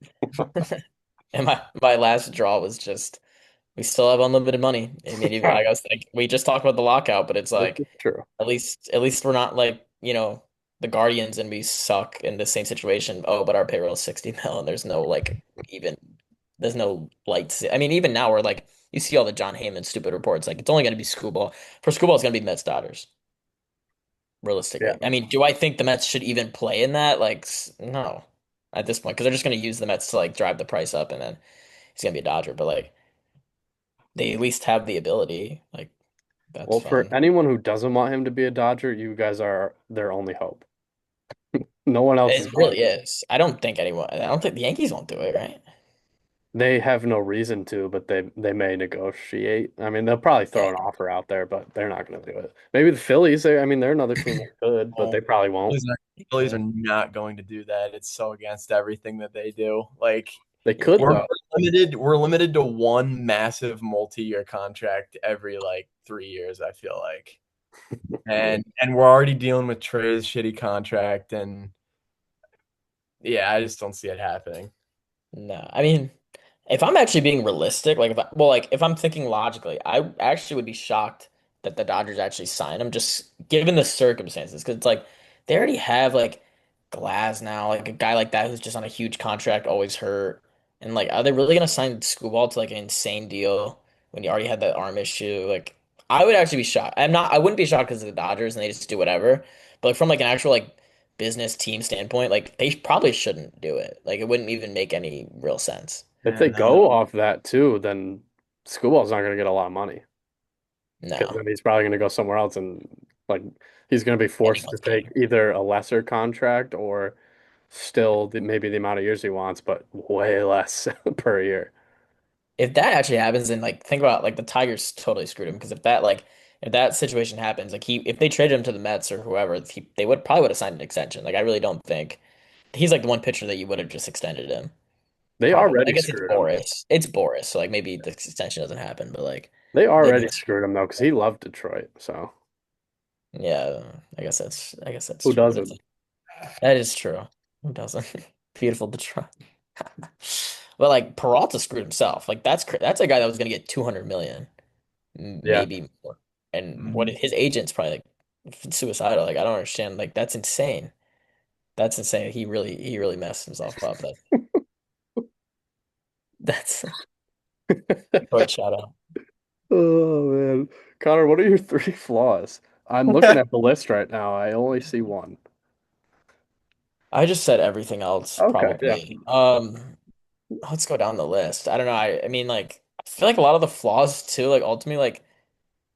B: and my last draw was just we still have unlimited money. I mean, even, like I was like, we just talked about the lockout, but it's
A: This
B: like
A: is true.
B: at least we're not like the Guardians and we suck in the same situation. Oh, but our payroll is 60 mil and there's no like even there's no lights. I mean, even now we're like you see all the John Heyman stupid reports. Like it's only going to be Screwball. For Screwball, it's going to be Mets Dodgers.
A: Yeah.
B: Realistically, I mean, do I think the Mets should even play in that? Like, no, at this point, because they're just going to use the Mets to like drive the price up, and then he's going to be a Dodger. But like, they at least have the ability. Like, that's
A: Well, for
B: fine.
A: anyone who doesn't want him to be a Dodger, you guys are their only hope. No one else is
B: It
A: going
B: really
A: to.
B: is. I don't think anyone. I don't think the Yankees won't do it, right?
A: They have no reason to, but they may negotiate. I mean, they'll probably throw
B: Yeah,
A: an offer out there, but they're not going to do it. Maybe the Phillies. I mean, they're another team that could, but
C: Oh,
A: they probably won't.
C: Phillies are not going to do that. It's so against everything that they do. Like
A: They could
B: yeah.
C: we're
A: though.
C: limited to one massive multi-year contract every like 3 years, I feel like.
A: Yeah.
C: And we're already dealing with Trey's shitty contract and yeah, I just don't see it happening.
B: No, I mean, if I'm actually being realistic, like if I'm thinking logically, I actually would be shocked that the Dodgers actually sign him, just given the circumstances, because it's like they already have like Glass now, like a guy like that who's just on a huge contract, always hurt, and like, are they really gonna sign Screwball to like an insane deal when you already had that arm issue? Like, I would actually be shocked. I wouldn't be shocked because of the Dodgers and they just do whatever, but like, from like an actual like business team standpoint, like they probably shouldn't do it. Like, it wouldn't even make any real sense.
A: If
C: Yeah,
A: they
C: no.
A: go off that too, then Schoolball's not going to get a lot of money because
B: No,
A: then he's probably going to go somewhere else and like he's going to be forced to
B: anyone's
A: take
B: game.
A: either a lesser contract or still maybe the amount of years he wants, but way less per year.
B: If that actually happens, then like think about like the Tigers totally screwed him because if that situation happens, like if they traded him to the Mets or whoever, they would probably would have signed an extension. Like I really don't think he's like the one pitcher that you would have just extended him.
A: They
B: Probably. I
A: already
B: guess it's
A: screwed him.
B: Boris. It's Boris, so like maybe the extension doesn't happen, but like
A: They
B: they
A: already
B: did.
A: screwed him though because he loved Detroit. So
B: Yeah, I guess that's
A: who
B: true, but it's
A: doesn't?
B: that is true. Who doesn't? Beautiful Detroit. But like Peralta screwed himself. Like that's a guy that was gonna get 200 million.
A: Yeah.
B: Maybe more. And what
C: Mhm.
B: his agent's probably like suicidal. Like I don't understand. Like that's insane. That's insane. He really messed himself up. That's Detroit shout out.
A: Oh man. Connor, what are your three flaws? I'm looking at the list right now. I only see one.
B: I just said everything else
A: Okay, yeah.
B: probably. Let's go down the list. I don't know. I mean like I feel like a lot of the flaws too. Like ultimately like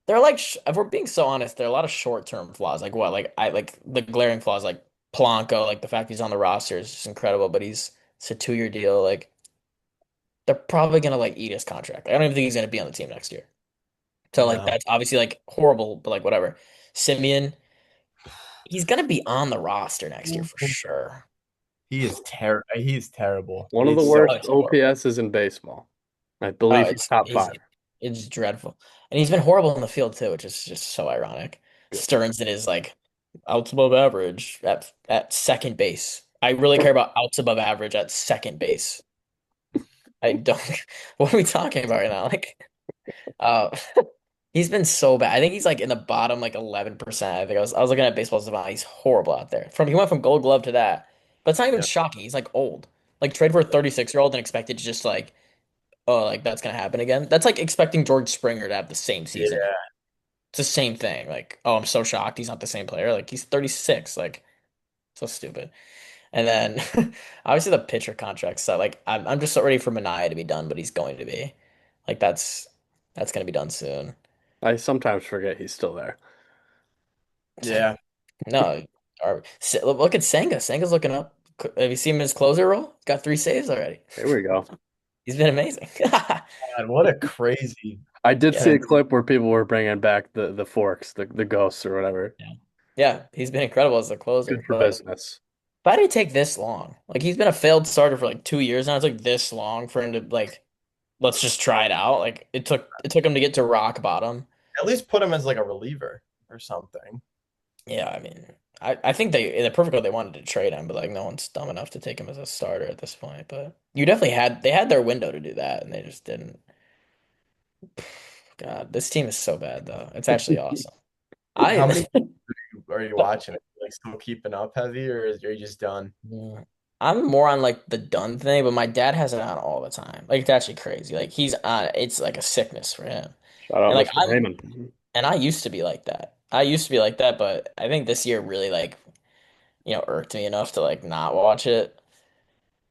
B: they're like if we're being so honest, they're a lot of short-term flaws. Like what? Like I like the glaring flaws like Polanco. Like the fact he's on the roster is just incredible. But it's a 2-year deal. Like they're probably gonna like eat his contract. I don't even think he's gonna be on the team next year. So like
C: No.
B: that's obviously like horrible, but like whatever. Simeon, he's gonna be on the roster next year for sure.
C: He is terrible.
A: One of the
C: He's so
B: Oh,
A: worst
B: it's horrible.
A: OPSs in baseball. I
B: Oh,
A: believe he's top
B: he's
A: five.
B: it's dreadful. And he's been horrible in the field too, which is just so ironic.
A: Yeah.
B: Stearns is like outs above average at second base. I really care about outs above average at second base. I don't what are we talking about right now? Like uh he's been so bad. I think he's like in the bottom like 11%. I think I was looking at baseball savant. He's horrible out there. He went from Gold Glove to that. But it's not even
C: yeah.
B: shocking. He's like old. Like trade for a 36-year-old and expect it to just like, oh, like that's gonna happen again. That's like expecting George Springer to have the same season.
C: Yeah.
B: It's the same thing. Like, oh, I'm so shocked he's not the same player. Like he's 36. Like so stupid. And then obviously the pitcher contracts. So like I'm just so ready for Mania to be done, but he's going to be. Like that's gonna be done soon.
A: I sometimes forget he's still there.
C: Yeah.
B: No, look at Senga. Senga's looking up. Have you seen him in his closer role? He's got 3 saves already.
A: Here we go.
B: He's been amazing.
C: God, what a crazy.
A: I did see
B: Yeah,
A: a clip where people were bringing back the forks, the ghosts or whatever.
B: yeah, yeah. He's been incredible as a
A: Good
B: closer.
A: for
B: But
A: business.
B: why did it take this long? Like he's been a failed starter for like 2 years now. It's like this long for him to like let's just try it out. Like it took him to get to rock bottom.
C: At least put him as like a reliever or something.
B: Yeah, I mean, I think they in the perfect world they wanted to trade him, but like no one's dumb enough to take him as a starter at this point. But you definitely had they had their window to do that, and they just didn't. God, this team is so bad though. It's actually awesome.
C: How
B: I
C: many are you watching? Like still keeping up heavy, or are you just done?
B: Yeah. I'm more on like the done thing, but my dad has it on all the time. Like it's actually crazy. Like he's on it's like a sickness for him.
A: Shout out
B: And like
A: Mr. Heyman.
B: I used to be like that. I used to be like that, but I think this year really like, irked me enough to like not watch it.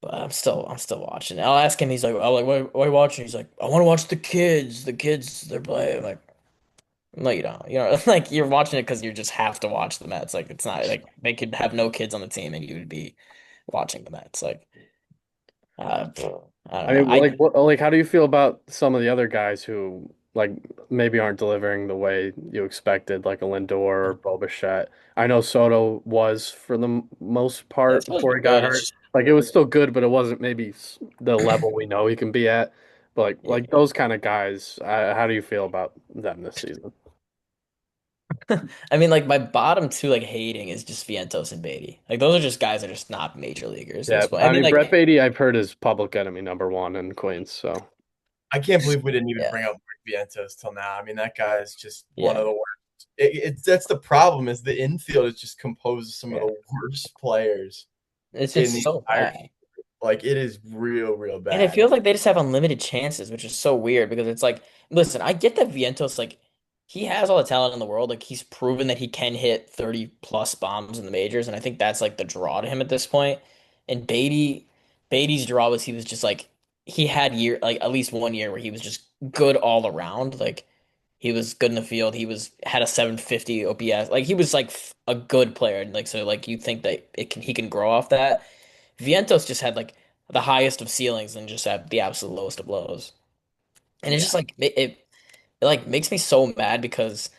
B: But I'm still watching. I'll ask him, he's like, oh like why are you watching? He's like, I want to watch the kids. The kids they're playing. I'm like, no, you don't. Like you're watching it because you just have to watch the Mets. Like it's not like they could have no kids on the team and you would be watching the Mets. Like Uh, I
A: I
B: don't know.
A: mean, like, how do you feel about some of the other guys who like maybe aren't delivering the way you expected, like a Lindor or Bo Bichette? I know Soto was for the most
B: That's
A: part
B: supposed
A: before
B: to
A: he
B: be
A: got
B: good. It's
A: hurt.
B: just
A: Like it was still good, but it wasn't maybe the level we know he can be at. But like
B: yeah.
A: those kind of guys, how do you feel about them this season?
B: I mean, like my bottom two, like hating, is just Vientos and Beatty. Like those are just guys that are just not major leaguers at
A: Yeah,
B: this point. I
A: I
B: mean,
A: mean
B: like
A: Brett Beatty, I've heard is public enemy number one in Queens. So
C: I can't believe we didn't even
B: yeah,
C: bring up Mark Vientos till now. I mean, that guy is just one of
B: yeah,
C: the worst. That's the problem is the infield is just composed of some of
B: yeah.
C: the worst players
B: It's
C: in
B: just
C: the
B: so
C: entire.
B: bad.
C: Like it is real, real
B: And it
C: bad.
B: feels like they just have unlimited chances, which is so weird because it's like, listen, I get that Vientos, like, he has all the talent in the world. Like, he's proven that he can hit 30 plus bombs in the majors. And I think that's like the draw to him at this point. And Beatty's draw was he was just like, he had like at least one year where he was just good all around. Like, he was good in the field. Had a 750 OPS. Like, he was like a good player. And like, so like, you think that he can grow off that. Vientos just had like the highest of ceilings and just had the absolute lowest of lows. And it's
C: Yeah.
B: just like it like makes me so mad because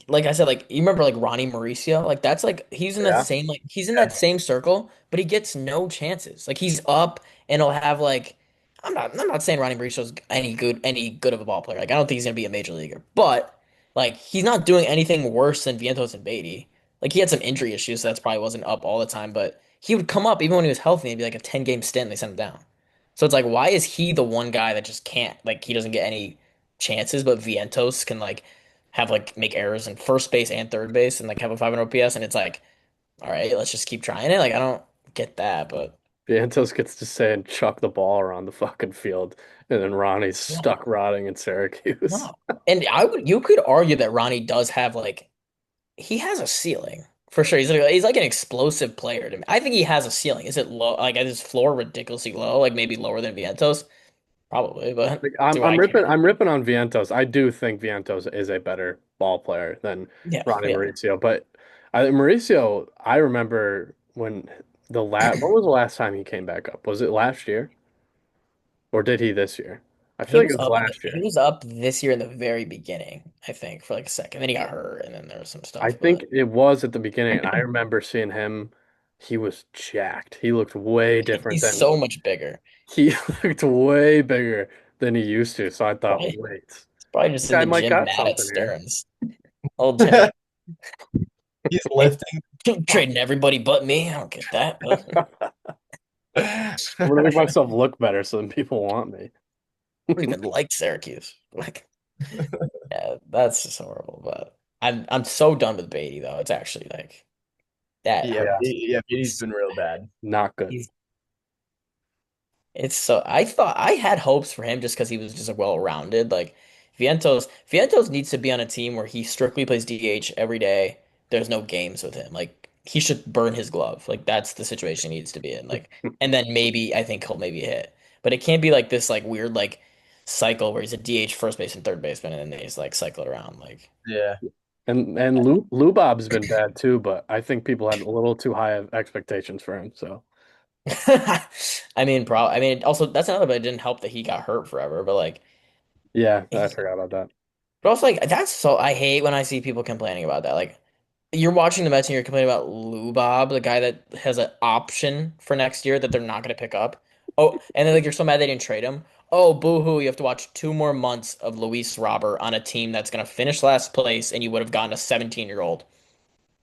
B: like I said, like you remember like Ronnie Mauricio, like that's like
A: yeah,
B: he's in that same circle, but he gets no chances. Like he's up and he'll have like I'm not saying Ronnie Mauricio's any good of a ball player. Like I don't think he's gonna be a major leaguer, but like he's not doing anything worse than Vientos and Beatty. Like he had some injury issues, so that's probably wasn't up all the time, but he would come up even when he was healthy and it'd be like a 10 game stint and they sent him down. So it's like why is he the one guy that just can't like he doesn't get any chances, but Vientos can like have like make errors in first base and third base and like have a 500 OPS and it's like, all right, let's just keep trying it. Like I don't get that, but
A: Vientos gets to say and chuck the ball around the fucking field, and then Ronnie's
B: no,
A: stuck rotting in Syracuse.
B: no. And you could argue that Ronnie does have like he has a ceiling for sure. He's like an explosive player to me. I think he has a ceiling. Is it low? Like is his floor ridiculously low? Like maybe lower than Vientos? Probably, but
A: Like I'm
B: do
A: I'm
B: I
A: ripping
B: care?
A: I'm ripping on Vientos. I do think Vientos is a better ball player than
B: Yeah,
A: Ronnie
B: yeah.
A: Mauricio, but Mauricio, I remember when when was the last time he came back up? Was it last year or did he this year? I
B: He
A: feel like
B: was
A: it was
B: up.
A: last
B: He
A: year.
B: was up this year in the very beginning, I think, for like a second. Then he got hurt, and then there was some
A: I
B: stuff.
A: think
B: But
A: it was at the beginning, and I remember seeing him. He was jacked. He looked way different
B: he's
A: than
B: so much bigger.
A: he looked way bigger than he used to. So I thought,
B: Probably,
A: wait,
B: he's probably
A: this
B: just in
A: guy
B: the
A: might
B: gym
A: got
B: mad at
A: something here.
B: Stearns. Old Jim,
C: He's
B: hey,
C: lifting.
B: trading everybody but me. I don't get that, but I
A: I'm gonna make myself look better so then people want me.
B: don't even like Syracuse. Like, yeah, that's just horrible. But I'm so done with Beatty though. It's actually like that.
C: Yeah,
A: Yeah,
C: yeah, he's
B: It's
C: been real bad.
A: not good.
B: he's It's so I thought I had hopes for him just because he was just well-rounded. Like Vientos needs to be on a team where he strictly plays DH every day. There's no games with him. Like he should burn his glove. Like that's the situation he needs to be in. Like, and then maybe I think he'll maybe hit. But it can't be like this like weird like cycle where he's a DH first base and third baseman and then they just like cycle it around. Like
C: Yeah.
A: And Lubob's been bad too, but I think people had a little too high of expectations for him. So
B: I mean also that's another but it didn't help that he got hurt forever, but like
A: yeah, I
B: he,
A: forgot about that.
B: but also like that's so I hate when I see people complaining about that. Like you're watching the Mets and you're complaining about Lubob, the guy that has an option for next year that they're not going to pick up. Oh, and then like you're so mad they didn't trade him. Oh, boo-hoo, you have to watch 2 more months of Luis Robert on a team that's going to finish last place and you would have gotten a 17-year-old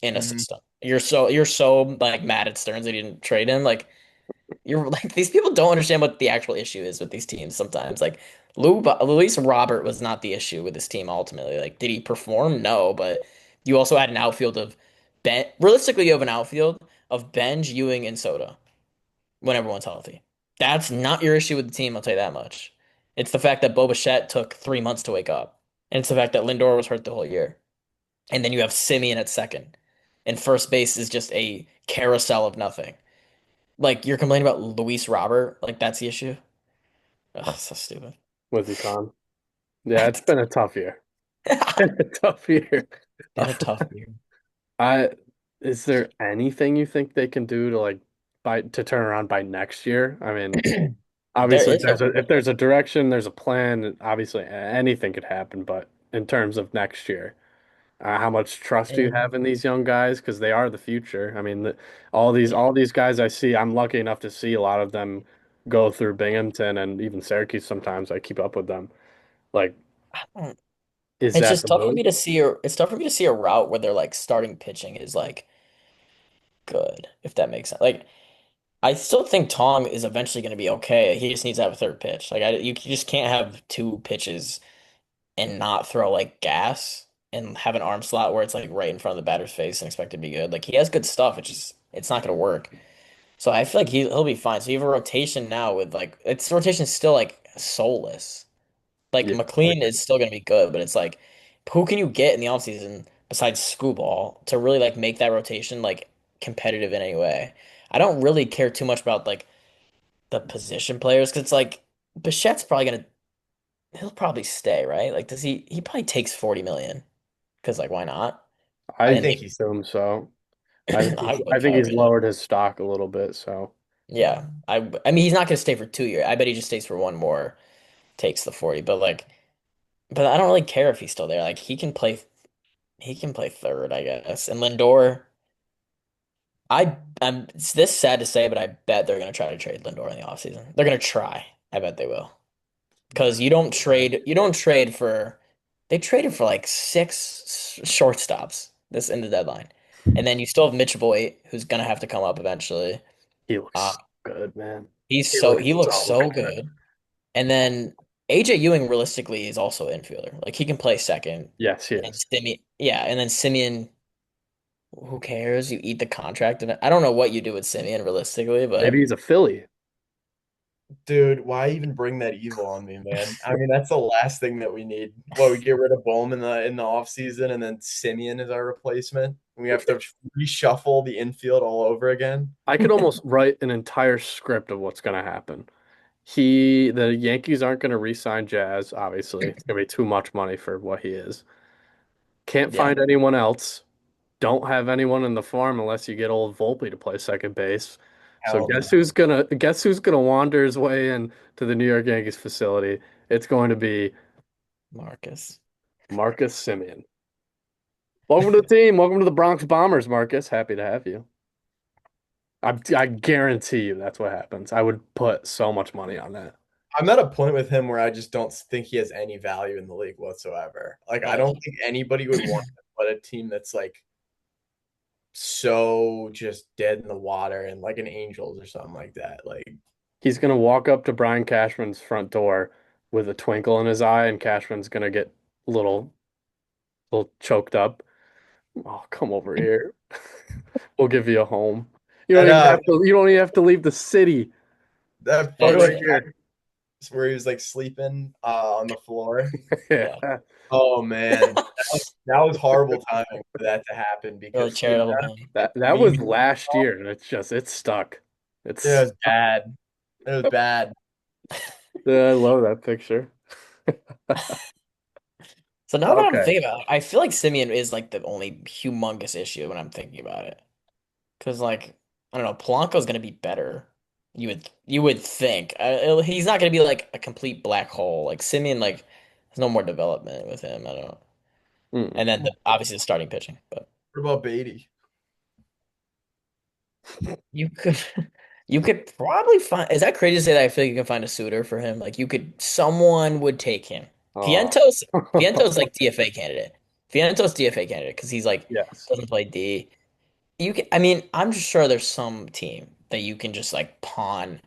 B: in a
C: Hmm.
B: system. You're so like mad at Stearns that he didn't trade him. Like you're like these people don't understand what the actual issue is with these teams sometimes. Like Luis Robert was not the issue with this team ultimately. Like, did he perform? No, but you also had an outfield of Ben. Realistically, you have an outfield of Benj, Ewing, and Soto when everyone's healthy. That's not your issue with the team, I'll tell you that much. It's the fact that Bo Bichette took 3 months to wake up. And it's the fact that Lindor was hurt the whole year. And then you have Simeon at second. And first base is just a carousel of nothing. Like you're complaining about Luis Robert, like that's the issue. Ugh, so stupid.
A: Was he calm? Yeah, it's been a tough year. A tough year.
B: Been a tough year.
A: I is there anything you think they can do to like by to turn around by next year? I mean,
B: There
A: obviously
B: is a
A: there's a if there's a direction, there's a plan, obviously anything could happen, but in terms of next year, how much trust do you
B: and
A: have in these young guys? Because they are the future. I mean,
B: yeah,
A: all these guys I see, I'm lucky enough to see a lot of them go through Binghamton and even Syracuse sometimes. I keep up with them. Like,
B: I don't-
A: is
B: it's
A: that
B: just
A: the
B: tough for
A: move?
B: me to see it's tough for me to see a route where they're like starting pitching is like good, if that makes sense. Like I still think Tong is eventually going to be okay. He just needs to have a third pitch. Like you just can't have two pitches and not throw like gas and have an arm slot where it's like right in front of the batter's face and expect it to be good. Like he has good stuff. It's not going to work. So I feel like he'll be fine. So you have a rotation now with like its rotation is still like soulless. Like
A: Yeah,
B: McLean is still gonna be good, but it's like who can you get in the offseason besides Screwball to really like make that rotation like competitive in any way? I don't really care too much about like the position players because it's like Bichette's probably gonna he'll probably stay, right? Like does he probably takes 40 million because like why not?
C: I
A: I
B: And
C: think he's
A: assume so.
B: I
A: I
B: would
A: think he's
B: okay then.
A: lowered his stock a little bit, so
B: Yeah. I mean he's not gonna stay for 2 years. I bet he just stays for one more, takes the 40, but like but I don't really care if he's still there. Like he can play third, I guess. And Lindor, it's this sad to say, but I bet they're gonna try to trade Lindor in the offseason. They're gonna try. I bet they will. Because you don't trade for they traded for like six shortstops this in the deadline. And then you still have Mitch Voigt, who's gonna have to come up eventually.
A: he
B: Uh,
A: looks good, man.
B: he looks
A: So
B: so
A: good.
B: good. And then AJ Ewing realistically is also an infielder. Like he can play second.
A: Yes, he
B: And
A: is.
B: Simeon, yeah, and then Simeon, who cares? You eat the contract, and I don't know what you do with Simeon realistically,
A: Maybe
B: but
A: he's a Philly.
C: dude. Why even bring that evil on me, man? I mean, that's the last thing that we need. Well, we get rid of Bohm in the off season, and then Simeon is our replacement. We have to reshuffle the infield all over again.
A: I could almost write an entire script of what's going to happen. The Yankees aren't going to re-sign Jazz, obviously. It's going to be too much money for what he is. Can't
B: yeah,
A: find anyone else. Don't have anyone in the farm unless you get old Volpe to play second base. So
C: Hell no.
A: guess who's gonna wander his way in to the New York Yankees facility? It's going to be
B: Marcus.
A: Marcus Simeon. Welcome to the team. Welcome to the Bronx Bombers, Marcus. Happy to have you. I guarantee you that's what happens. I would put so much money on that.
C: I'm at a point with him where I just don't think he has any value in the league whatsoever. Like, I
B: Oh,
C: don't think anybody would want him but a team that's like so just dead in the water and like an Angels or something like that. Like,
A: He's gonna walk up to Brian Cashman's front door with a twinkle in his eye, and Cashman's gonna get a little choked up. Oh, come over here. We'll give you a home.
C: that
A: You don't even have to leave the city.
C: that
A: Come
B: it's
A: right
C: fucking
A: here.
C: where he was like sleeping on the floor.
B: Yeah,
A: Yeah.
C: Oh man, that was horrible timing for that to happen
B: really
C: because
B: charitable of him.
A: That
C: meme.
A: was last year, and it's stuck.
C: It
A: It's
C: was bad. It was bad.
A: I love that picture.
B: So now that I'm
A: Okay.
B: thinking about it, I feel like Simeon is like the only humongous issue when I'm thinking about it. Because like I don't know, Polanco's gonna be better. You would think he's not gonna be like a complete black hole. Like Simeon, like there's no more development with him. I don't know.
A: Mm.
B: And then obviously the starting pitching, but
C: What about Beatty?
B: you could you could probably find. Is that crazy to say that I feel like you can find a suitor for him? Like you could, someone would take him.
A: Oh.
B: Vientos like DFA candidate. Vientos DFA candidate because he's like
A: Yes.
B: doesn't play D. You can, I mean, I'm just sure there's some team that you can just like pawn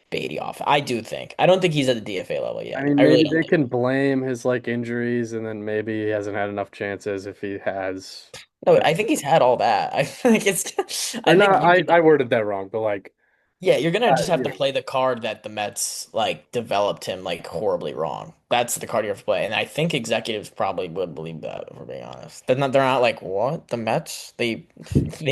B: Beatty off. I do think. I don't think he's at the DFA level
A: I
B: yet.
A: mean,
B: I really
A: maybe
B: don't
A: they
B: think.
A: can blame his like injuries, and then maybe he hasn't had enough chances if he has.
B: No, I think he's had all that. I think it's.
A: Or
B: I think
A: not,
B: you
A: I
B: could.
A: worded that wrong, but like,
B: Yeah, you're gonna just have
A: you
B: to
A: know.
B: play the card that the Mets like developed him like horribly wrong. That's the card you have to play, and I think executives probably would believe that. If we're being honest, they're not like what the Mets they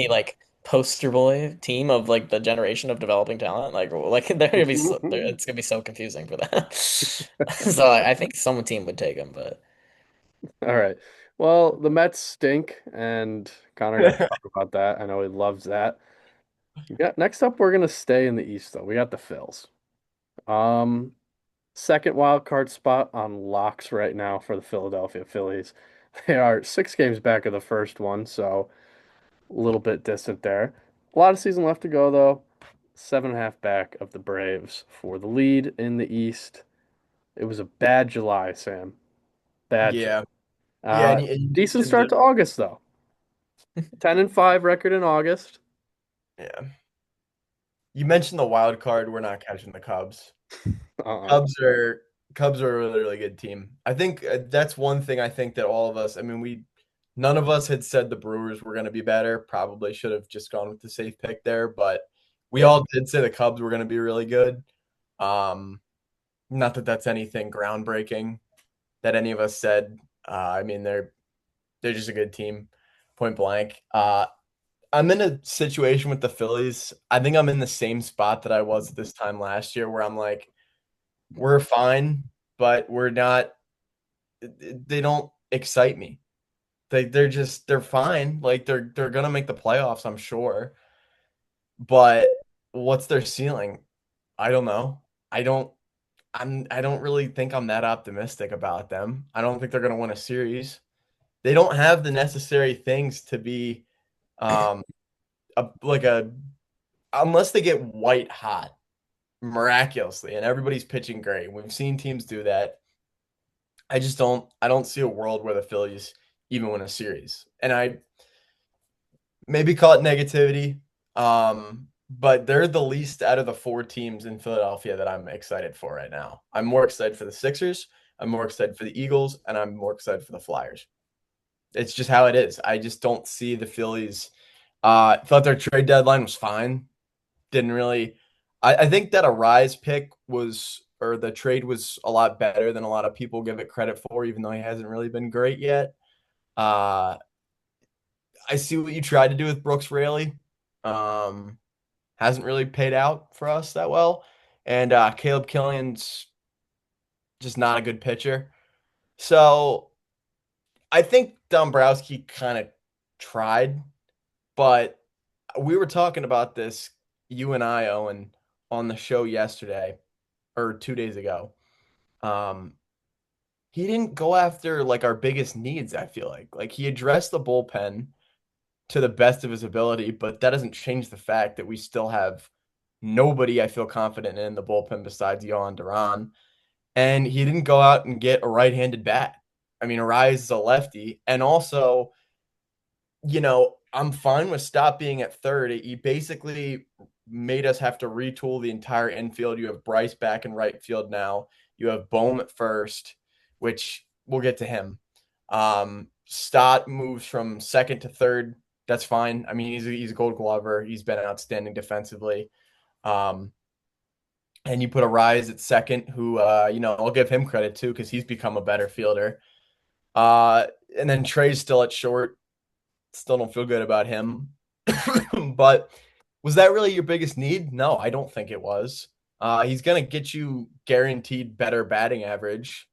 B: like poster boy team of like the generation of developing talent. Like they're gonna be it's gonna be so confusing for them. So I think some team would take him, but
A: All right. Well, the Mets stink, and Connor got to talk about that. I know he loves that. Yeah. Next up, we're gonna stay in the East, though. We got the Phils. Um, Second wild card spot on locks right now for the Philadelphia Phillies. They are 6 games back of the first one, so a little bit distant there. A lot of season left to go, though. 7.5 back of the Braves for the lead in the East. It was a bad July, Sam. Bad July.
C: Yeah, yeah, and you
A: Decent
C: mentioned
A: start to August, though. 10-5 record in August.
C: yeah, you mentioned the wild card. We're not catching the Cubs.
A: Uh-uh.
C: Cubs are Cubs are a really, really good team. I think that's one thing I think that all of us, I mean, we none of us had said the Brewers were going to be better. Probably should have just gone with the safe pick there, but we
A: Yeah.
C: all did say the Cubs were going to be really good. Um, Not that that's anything groundbreaking that any of us said. I mean, they're just a good team, point blank. I'm in a situation with the Phillies. I think I'm in the same spot that I was this time last year, where I'm like, we're fine, but we're not. They don't excite me. They're fine. Like they're gonna make the playoffs, I'm sure. But what's their ceiling? I don't know. I don't. I don't really think I'm that optimistic about them. I don't think they're gonna win a series. They don't have the necessary things to be um like a unless they get white hot miraculously and everybody's pitching great. We've seen teams do that. I don't see a world where the Phillies even win a series. And I maybe call it negativity. But they're the least out of the 4 teams in Philadelphia that I'm excited for right now. I'm more excited for the Sixers, I'm more excited for the Eagles, and I'm more excited for the Flyers. It's just how it is. I just don't see the Phillies. Thought their trade deadline was fine. Didn't really. I think that a Rise pick was, or the trade was a lot better than a lot of people give it credit for, even though he hasn't really been great yet. Uh, I see what you tried to do with Brooks Raley. Um, hasn't really paid out for us that well. And Caleb Killian's just not a good pitcher. So I think Dombrowski kind of tried, but we were talking about this, you and I, Owen, on the show yesterday or 2 days ago. Um, he didn't go after like our biggest needs, I feel like he addressed the bullpen to the best of his ability, but that doesn't change the fact that we still have nobody I feel confident in the bullpen besides Yohan Duran. And he didn't go out and get a right-handed bat. I mean, Arise is a lefty, and also, I'm fine with stop being at third. He basically made us have to retool the entire infield. You have Bryce back in right field now. You have Bohm at first, which we'll get to him. Stott moves from second to third. That's fine. I mean, he's a Gold Glover. He's been outstanding defensively. Um, and you put a Rise at second, who I'll give him credit too because he's become a better fielder. Uh, and then Trey's still at short. Still don't feel good about him. But was that really your biggest need? No, I don't think it was. He's gonna get you guaranteed better batting average,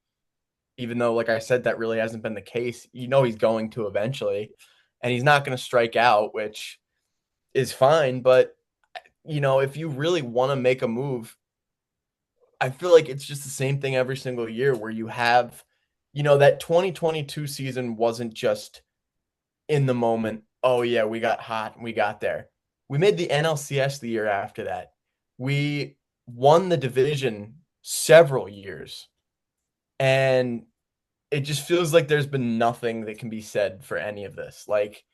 C: even though, like I said, that really hasn't been the case. He's going to eventually, and he's not going to strike out, which is fine. But if you really want to make a move, I feel like it's just the same thing every single year where you have, that 2022 season wasn't just in the moment. Oh yeah, we got hot and we got there. We made the NLCS the year after that. We won the division several years, and it just feels like there's been nothing that can be said for any of this. Like,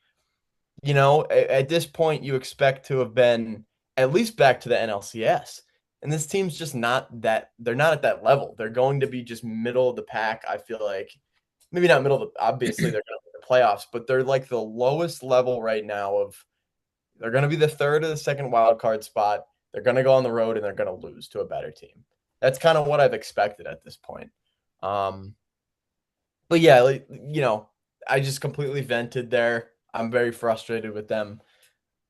C: at this point, you expect to have been at least back to the NLCS. And this team's just not that, they're not at that level. They're going to be just middle of the pack. I feel like maybe not middle of the, obviously they're going to make the playoffs, but they're like the lowest level right now of they're going to be the third or the second wild card spot. They're going to go on the road and they're going to lose to a better team. That's kind of what I've expected at this point. Um, but yeah, I just completely vented there. I'm very frustrated with them.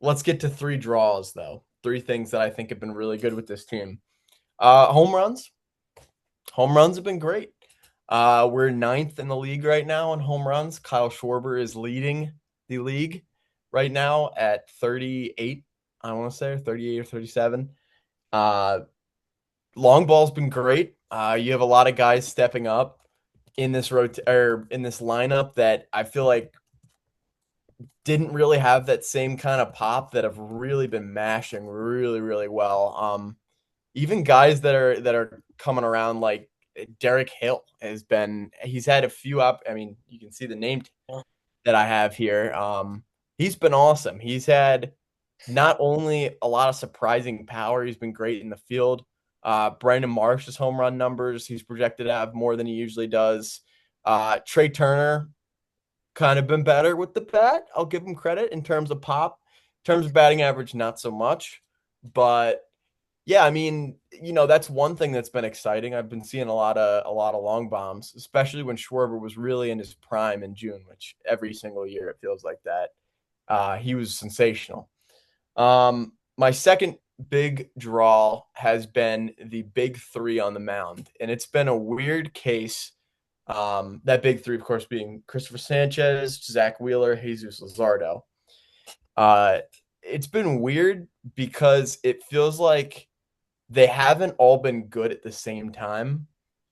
C: Let's get to three draws, though. Three things that I think have been really good with this team. Home runs. Home runs have been great. We're ninth in the league right now on home runs. Kyle Schwarber is leading the league right now at 38. I want to say, or 38 or 37. Uh, Long ball's been great. You have a lot of guys stepping up in this or in this lineup that I feel like didn't really have that same kind of pop that have really been mashing really, really well. Even guys that are coming around like Derek Hill he's had a few up. I mean, you can see the name that I have here. He's been awesome. He's had not only a lot of surprising power, he's been great in the field. Brandon Marsh's home run numbers, he's projected to have more than he usually does. Trey Turner kind of been better with the bat. I'll give him credit in terms of pop. In terms of batting average, not so much. But yeah, I mean, that's one thing that's been exciting. I've been seeing a lot of long bombs, especially when Schwarber was really in his prime in June, which every single year it feels like that. He was sensational. My second big draw has been the big three on the mound, and it's been a weird case. That big three, of course, being Christopher Sanchez, Zach Wheeler, Jesus Luzardo. Uh, it's been weird because it feels like they haven't all been good at the same time.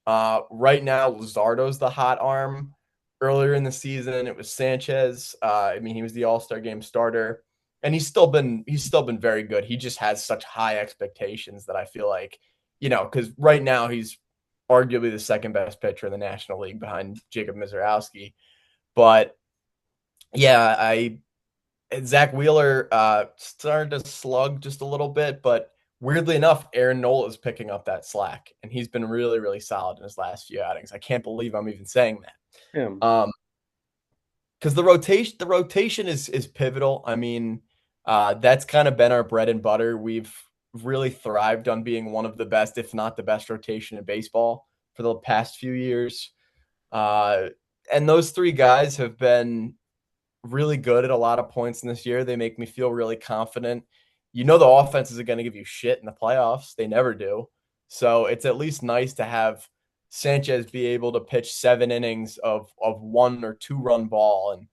C: Right now, Luzardo's the hot arm. Earlier in the season, it was Sanchez. I mean, he was the All-Star game starter, and he's still been very good. He just has such high expectations that I feel like, because right now he's arguably the second best pitcher in the National League behind Jacob Mizorowski. But yeah, I Zach Wheeler started to slug just a little bit, but weirdly enough, Aaron Nola is picking up that slack, and he's been really, really solid in his last few outings. I can't believe I'm even saying
A: Him.
C: that. Because the rotation is pivotal. I mean, that's kind of been our bread and butter. We've really thrived on being one of the best, if not the best, rotation in baseball for the past few years. Uh, and those three guys have been really good at a lot of points in this year. They make me feel really confident. The offenses are going to give you shit in the playoffs. They never do. So it's at least nice to have Sanchez be able to pitch 7 innings of 1 or 2 run ball.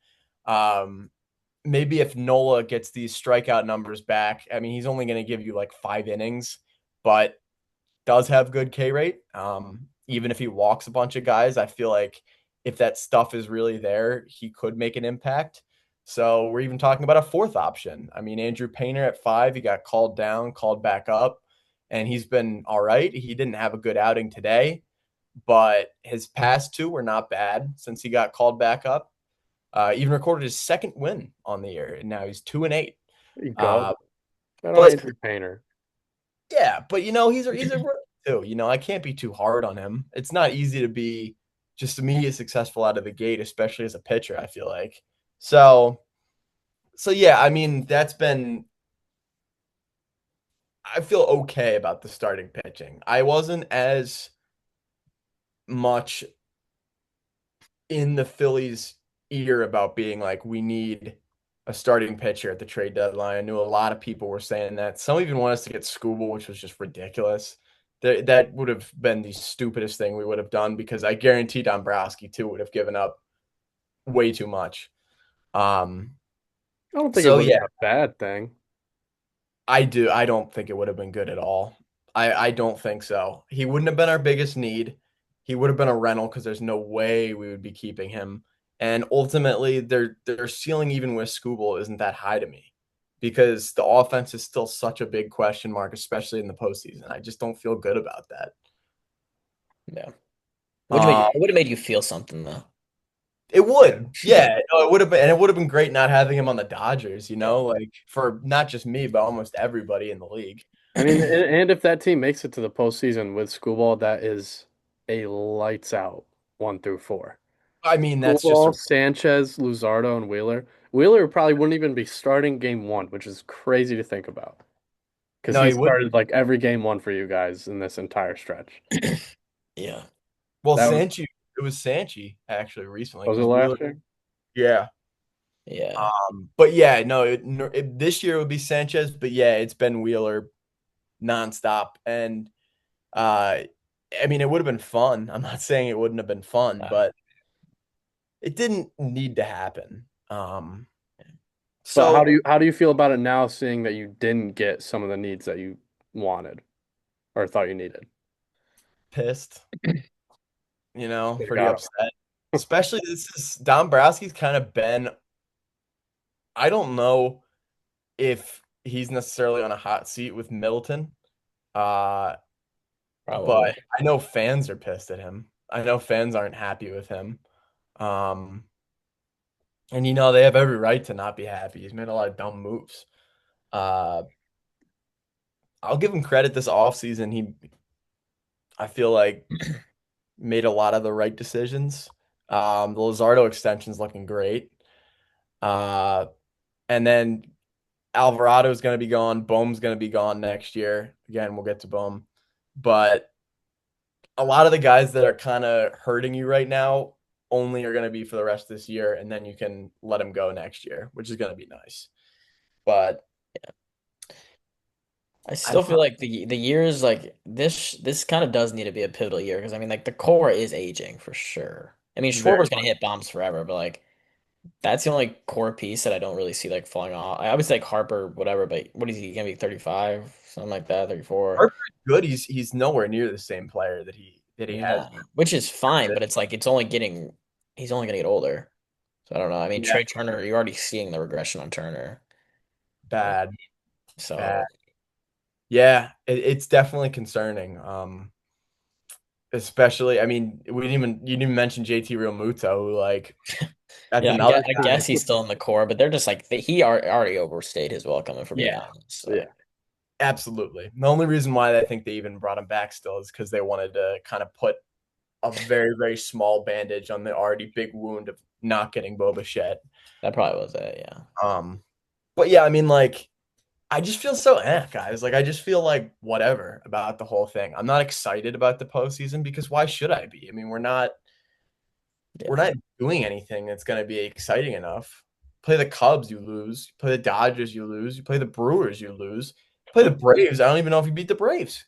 C: And maybe if Nola gets these strikeout numbers back, I mean, he's only going to give you like 5 innings, but does have good K rate. Even if he walks a bunch of guys, I feel like if that stuff is really there, he could make an impact. So we're even talking about a fourth option. I mean, Andrew Painter at 5, he got called down, called back up, and he's been all right. He didn't have a good outing today, but his past two were not bad since he got called back up. Even recorded his second win on the year, and now he's 2-8.
A: There you go.
C: Uh,
A: Shout out
C: but
A: Andrew Painter.
C: Yeah, but he's a rookie too. I can't be too hard on him. It's not easy to be just immediately successful out of the gate, especially as a pitcher, I feel like. So yeah, I mean, that's been I feel okay about the starting pitching. I wasn't as much in the Phillies' ear about being like, we need a starting pitcher at the trade deadline. I knew a lot of people were saying that. Some even want us to get Scooble, which was just ridiculous. That would have been the stupidest thing we would have done because I guarantee Dombrowski too would have given up way too much. Um,
A: I don't think it
C: so
A: would have
C: yeah,
A: been a bad thing.
C: I do. I don't think it would have been good at all. I don't think so. He wouldn't have been our biggest need. He would have been a rental because there's no way we would be keeping him. And ultimately, their ceiling even with Scooble isn't that high to me because the offense is still such a big question mark, especially in the postseason. I just don't feel good about that.
B: Yeah.
C: Um,
B: It would have made you feel something though.
C: it would, yeah, no, it would have been, and it would have been great not having him on the Dodgers.
B: Yeah.
C: Like for not just me, but almost everybody in the league.
A: I mean, and if that team makes it to the postseason with Screwball, that is a lights out 1 through 4.
C: I mean, that's just
A: Screwball,
C: a
A: Sanchez, Luzardo, and Wheeler. Wheeler probably wouldn't even be starting game 1, which is crazy to think about because
C: no,
A: he
C: he would.
A: started like every game 1 for you guys in this entire stretch.
B: Yeah.
C: Well,
A: That was
C: Sanchi, it was Sanchi actually recently
A: was it
C: because Wheeler.
A: last year?
C: Yeah.
B: Yeah.
C: But yeah, no, this year it would be Sanchez, but yeah, it's been Wheeler nonstop, and uh, I mean, it would have been fun. I'm not saying it wouldn't have been fun,
B: Uh,
C: but it didn't need to happen.
A: But
C: So
A: how do you feel about it now, seeing that you didn't get some of the needs that you wanted or thought you needed?
C: pissed,
A: Could have
C: pretty
A: got
C: upset. Especially this is Dombrowski's kind of been. I don't know if he's necessarily on a hot seat with Middleton. Uh,
B: Probably.
C: but I know fans are pissed at him. I know fans aren't happy with him. Um, and they have every right to not be happy. He's made a lot of dumb moves. Uh, I'll give him credit this offseason. I feel like, made a lot of the right decisions. The Luzardo extension's looking great. Uh, and then Alvarado's going to be gone. Bohm's going to be gone next year. Again, we'll get to Bohm. But a lot of the guys that are kind of hurting you right now only are going to be for the rest of this year, and then you can let them go next year, which is going to be nice. But
B: I
C: I
B: still
C: don't
B: feel like the years like this kind of does need to be a pivotal year because I mean like the core is aging for sure. I mean
C: very
B: Schwarber's gonna hit bombs forever, but like that's the only core piece that I don't really see like falling off. I obviously like Harper, whatever, but what is he gonna be 35, something like that, 34?
C: Harper's good. He's nowhere near the same player that he has
B: Yeah, which is fine, but it's like he's only gonna get older. So I don't know. I mean
C: been. Yeah,
B: Trey Turner, you're already seeing the regression on Turner. Uh,
C: bad, bad.
B: So
C: Yeah, it's definitely concerning. Especially, I mean, we didn't even you didn't even mention JT Realmuto, who that's
B: yeah,
C: another
B: I
C: guy.
B: guess he's still in the core, but they're just like already overstayed his welcome, if we're being
C: Yeah,
B: honest.
C: yeah,
B: So
C: absolutely. The only reason why I think they even brought him back still is because they wanted to kind of put a very, very small bandage on the already big wound of not getting Boba Fett.
B: that probably was it. Yeah.
C: Um, but yeah, I mean, I just feel so guys. I just feel like whatever about the whole thing. I'm not excited about the postseason because why should I be? I mean, we're
B: Yeah.
C: not doing anything that's going to be exciting enough. Play the Cubs, you lose. You play the Dodgers, you lose. You play the Brewers, you lose. Play the Braves. I don't even know if you beat the Braves.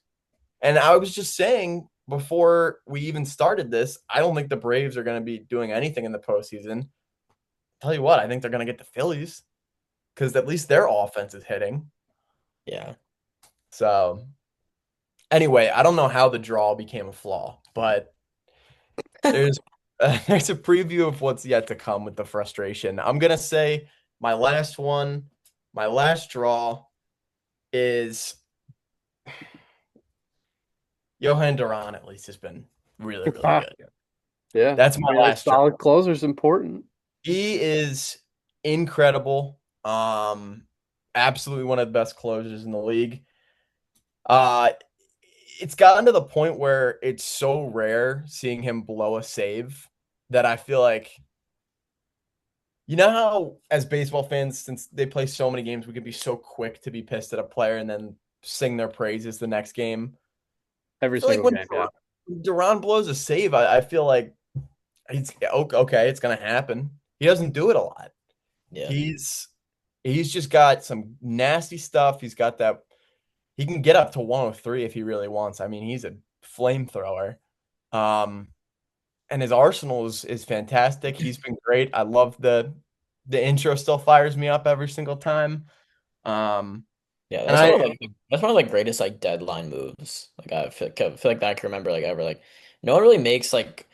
C: And I was just saying before we even started this, I don't think the Braves are going to be doing anything in the postseason. Tell you what, I think they're going to get the Phillies because at least their offense is hitting.
B: Yeah.
C: So anyway, I don't know how the draw became a flaw, but there's there's a preview of what's yet to come with the frustration. I'm gonna say my last one, my last draw is Johan Duran. At least has been really really
A: Ah,
C: good.
A: yeah.
C: That's
A: I
C: my
A: mean, a
C: last draw.
A: solid closer is important.
C: He is incredible. Absolutely one of the best closers in the league. Uh, it's gotten to the point where it's so rare seeing him blow a save that I feel like how as baseball fans, since they play so many games, we can be so quick to be pissed at a player and then sing their praises the next game. I
A: Every
C: feel like
A: single
C: when
A: game, yeah.
C: Duran blows a save, I feel like it's okay, it's gonna happen. He doesn't do it a lot.
B: Yeah.
C: He's he's just got some nasty stuff. He's got that he can get up to 103 if he really wants. I mean, he's a flamethrower. Um, and his arsenal is fantastic. He's been great. I love the intro still fires me up every single time. Um,
B: Yeah,
C: and
B: that's one
C: I
B: of like that's one of the greatest like deadline moves. Like I feel like that I can remember like ever. Like no one really makes like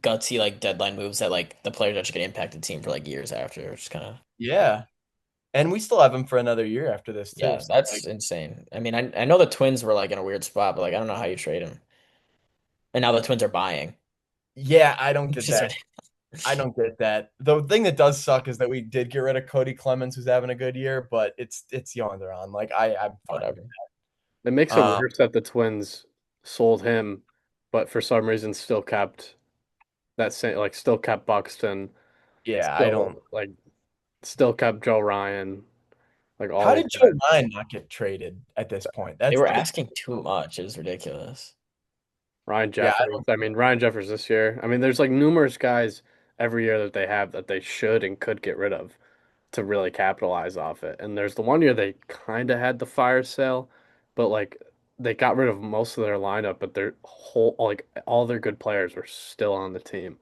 B: gutsy like deadline moves that like the players actually can impact the team for like years after. Which is kind of
C: yeah, and we still have him for another year after this too.
B: yeah,
C: So like,
B: that's insane. I mean, I know the Twins were like in a weird spot, but like I don't know how you trade him. And now the Twins are buying.
C: yeah, I don't
B: It's
C: get
B: just
C: that. I don't get that. The thing that does suck is that we did get rid of Cody Clemens, who's having a good year, but it's yonder on. Like I'm fine with
B: whatever.
A: It makes it
C: that.
A: worse that the Twins sold him, but for some reason still kept that same like still kept Buxton,
C: Yeah, I don't.
A: still like still kept Joe Ryan, like all
C: How
A: these
C: did Joe
A: guys.
C: Ryan not get traded at this point?
B: They
C: That's
B: were
C: the
B: asking too much. It was ridiculous.
A: Ryan
C: yeah.
A: Jeffers. I mean Ryan Jeffers this year. I mean there's like numerous guys every year that they have that they should and could get rid of to really capitalize off it. And there's the one year they kind of had the fire sale, but like they got rid of most of their lineup, but their whole like all their good players were still on the team.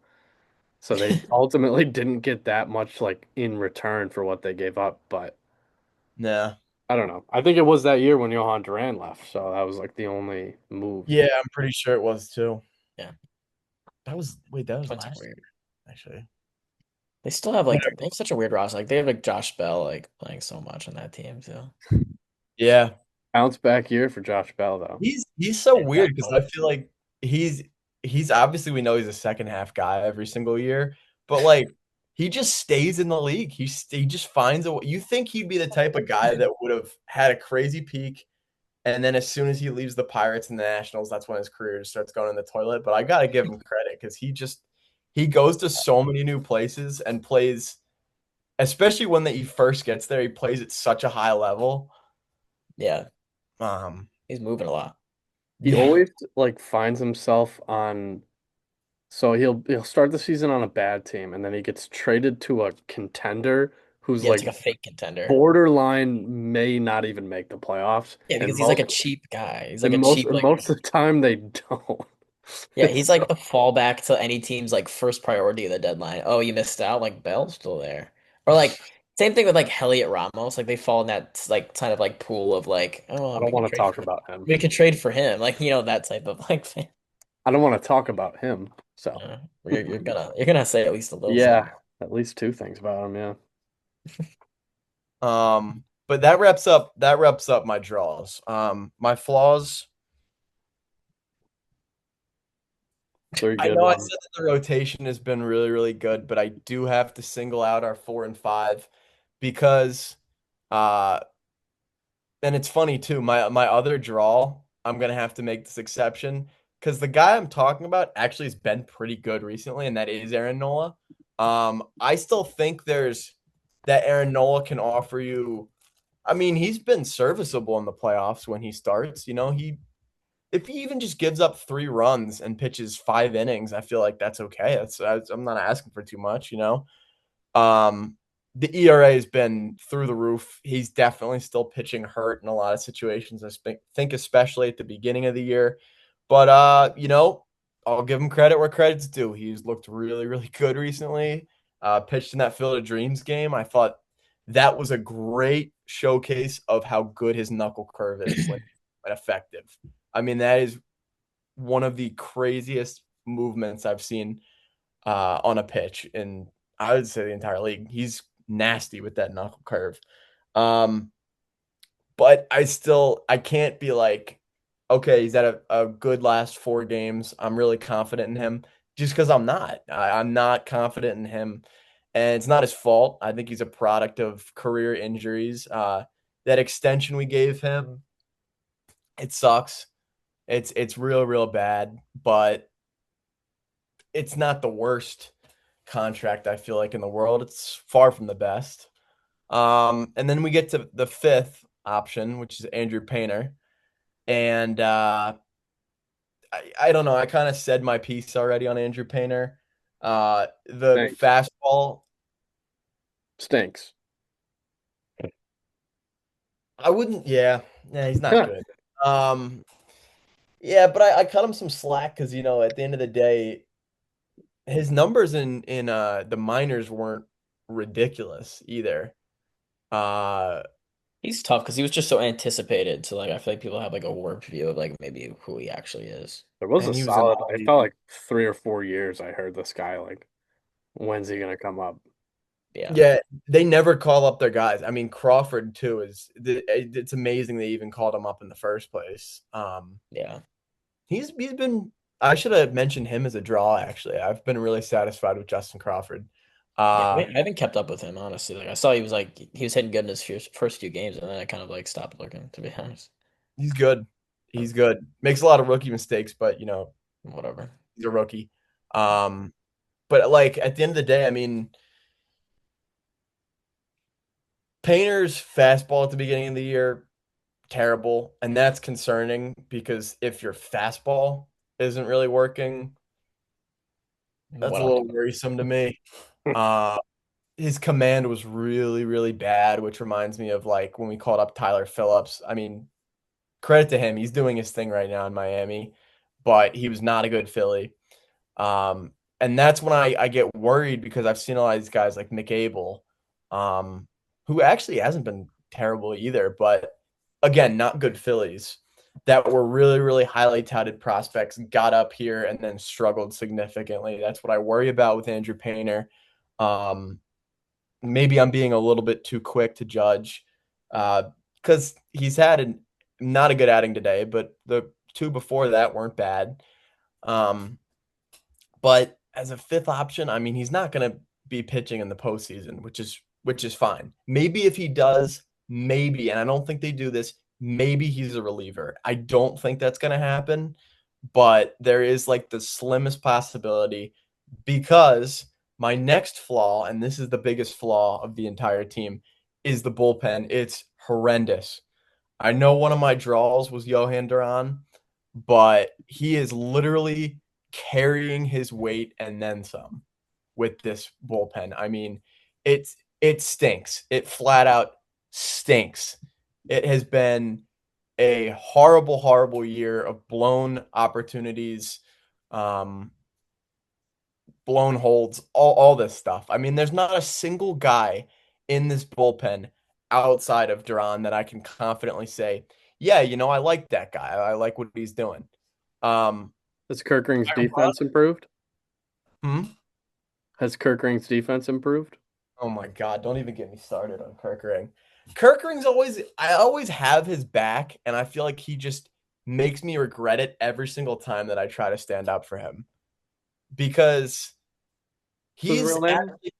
A: So they ultimately didn't get that much like in return for what they gave up, but
C: Nah.
A: I don't know. I think it was that year when Johan Duran left, so that was like the only move.
C: Yeah, I'm pretty sure it was too.
B: Yeah,
C: That was
B: Twins are
C: last year,
B: weird.
C: actually.
B: They still have like
C: Whatever.
B: they have such a weird roster. Like they have like Josh Bell like playing so much on that team too.
C: Yeah.
A: Bounce back year for Josh Bell though.
C: He's so
B: Yeah,
C: weird because I feel like he's he's obviously we know he's a second half guy every single year, but like he just stays in the league. He just finds a way. You think he'd be the type of guy that would have had a crazy peak, and then as soon as he leaves the Pirates and the Nationals, that's when his career just starts going in the toilet. But I gotta give him credit because he goes to so many new places and plays, especially when that he first gets there, he plays at such a high level.
B: yeah,
C: Um,
B: he's moving a lot.
A: He
C: yeah,
A: always like finds himself on so he'll start the season on a bad team and then he gets traded to a contender who's
B: Yeah, it's
A: like
B: like a fake contender.
A: borderline may not even make the playoffs
B: Yeah, because he's like a cheap guy. He's like a cheap
A: and
B: like
A: most of the time they don't.
B: yeah, he's like the fallback to any team's like first priority of the deadline. Oh, you missed out, like Bell's still there. Or like same thing with like Heliot Ramos. Like they fall in that like kind of like pool of like, oh
A: I
B: well,
A: don't want to talk about him.
B: we could trade for him. Like, that type of like thing.
A: I don't want to talk about him. So
B: You're gonna say at least a little
A: yeah,
B: something.
A: at least two things about him. Yeah,
C: but that wraps up my draws. My flaws.
A: three
C: I
A: good
C: know I
A: ones.
C: said that the rotation has been really, really good, but I do have to single out our 4 and 5 because uh and it's funny too. My other draw, I'm gonna have to make this exception because the guy I'm talking about actually has been pretty good recently, and that is Aaron Nola. I still think there's that Aaron Nola can offer you. I mean, he's been serviceable in the playoffs when he starts. He if he even just gives up 3 runs and pitches 5 innings, I feel like that's okay. I'm not asking for too much. Um, the ERA has been through the roof. He's definitely still pitching hurt in a lot of situations. Think especially at the beginning of the year. But I'll give him credit where credit's due. He's looked really, really good recently. Pitched in that Field of Dreams game. I thought that was a great showcase of how good his knuckle curve is when effective. I mean, that is one of the craziest movements I've seen on a pitch in I would say the entire league. He's nasty with that knuckle curve. Um, but I can't be like, okay, he's had a good last 4 games. I'm really confident in him just because I'm not. I'm not confident in him. And it's not his fault. I think he's a product of career injuries. That extension we gave him, it sucks. It's real, real bad, but it's not the worst contract I feel like in the world. It's far from the best. And then we get to the fifth. option, which is Andrew Painter. And I don't know. I kind of said my piece already on Andrew Painter. The
A: Stinks.
C: fastball,
A: Stinks.
C: I wouldn't. Yeah, he's not good. Um, yeah, but I cut him some slack because at the end of the day, his numbers in the minors weren't ridiculous either. Uh,
B: He's tough because he was just so anticipated. So like I feel like people have like a warped view of like maybe who he actually is.
A: There was a
C: and he was an
A: solid,
C: all
A: it felt like 3 or 4 years I heard this guy like, when's he gonna come up?
B: Yeah.
C: Yeah, they never call up their guys. I mean, Crawford too it's amazing they even called him up in the first place.
B: Yeah.
C: He's been I should have mentioned him as a draw actually. I've been really satisfied with Justin Crawford.
B: Yeah.
C: Uh
B: I haven't kept up with him, honestly. Like I saw he was hitting good in his first few games, and then I kind of like stopped looking, to be honest.
C: he's good. He's good. Makes a lot of rookie mistakes, but
B: Whatever.
C: he's a rookie. Um but like at the end of the day, I mean, Painter's fastball at the beginning of the year terrible, and that's concerning because if your fastball isn't really working, that's
B: What
C: a
B: else?
C: little worrisome to me. Uh, his command was really, really bad, which reminds me of like when we called up Tyler Phillips. I mean, credit to him, he's doing his thing right now in Miami, but he was not a good Philly. Um, and that's when I get worried because I've seen a lot of these guys like Nick Abel, um, who actually hasn't been terrible either, but again, not good Phillies that were really, really highly touted prospects, got up here and then struggled significantly. That's what I worry about with Andrew Painter. Um, Maybe I'm being a little bit too quick to judge because he's had not a good outing today, but the two before that weren't bad. Um, but as a fifth option, I mean, he's not going to be pitching in the postseason, which is fine. Maybe if he does, maybe, and I don't think they do this. Maybe he's a reliever. I don't think that's going to happen, but there is like the slimmest possibility because my next flaw, and this is the biggest flaw of the entire team, is the bullpen. It's horrendous. I know one of my draws was Johan Duran, but he is literally carrying his weight and then some with this bullpen. I mean, it stinks. It flat out stinks. It has been a horrible, horrible year of blown opportunities, um, blown holds, all this stuff. I mean, there's not a single guy in this bullpen outside of Duran that I can confidently say, yeah, I like that guy. I like what he's doing. Um,
A: Has Kirkering's
C: Iron
A: defense improved?
C: Hmm?
A: Has Kirkering's defense improved?
C: Oh my God, don't even get me started on Kirkering. Kirkering's I always have his back, and I feel like he just makes me regret it every single time that I try to stand up for him because
A: What's his
C: he's
A: real name?
C: actually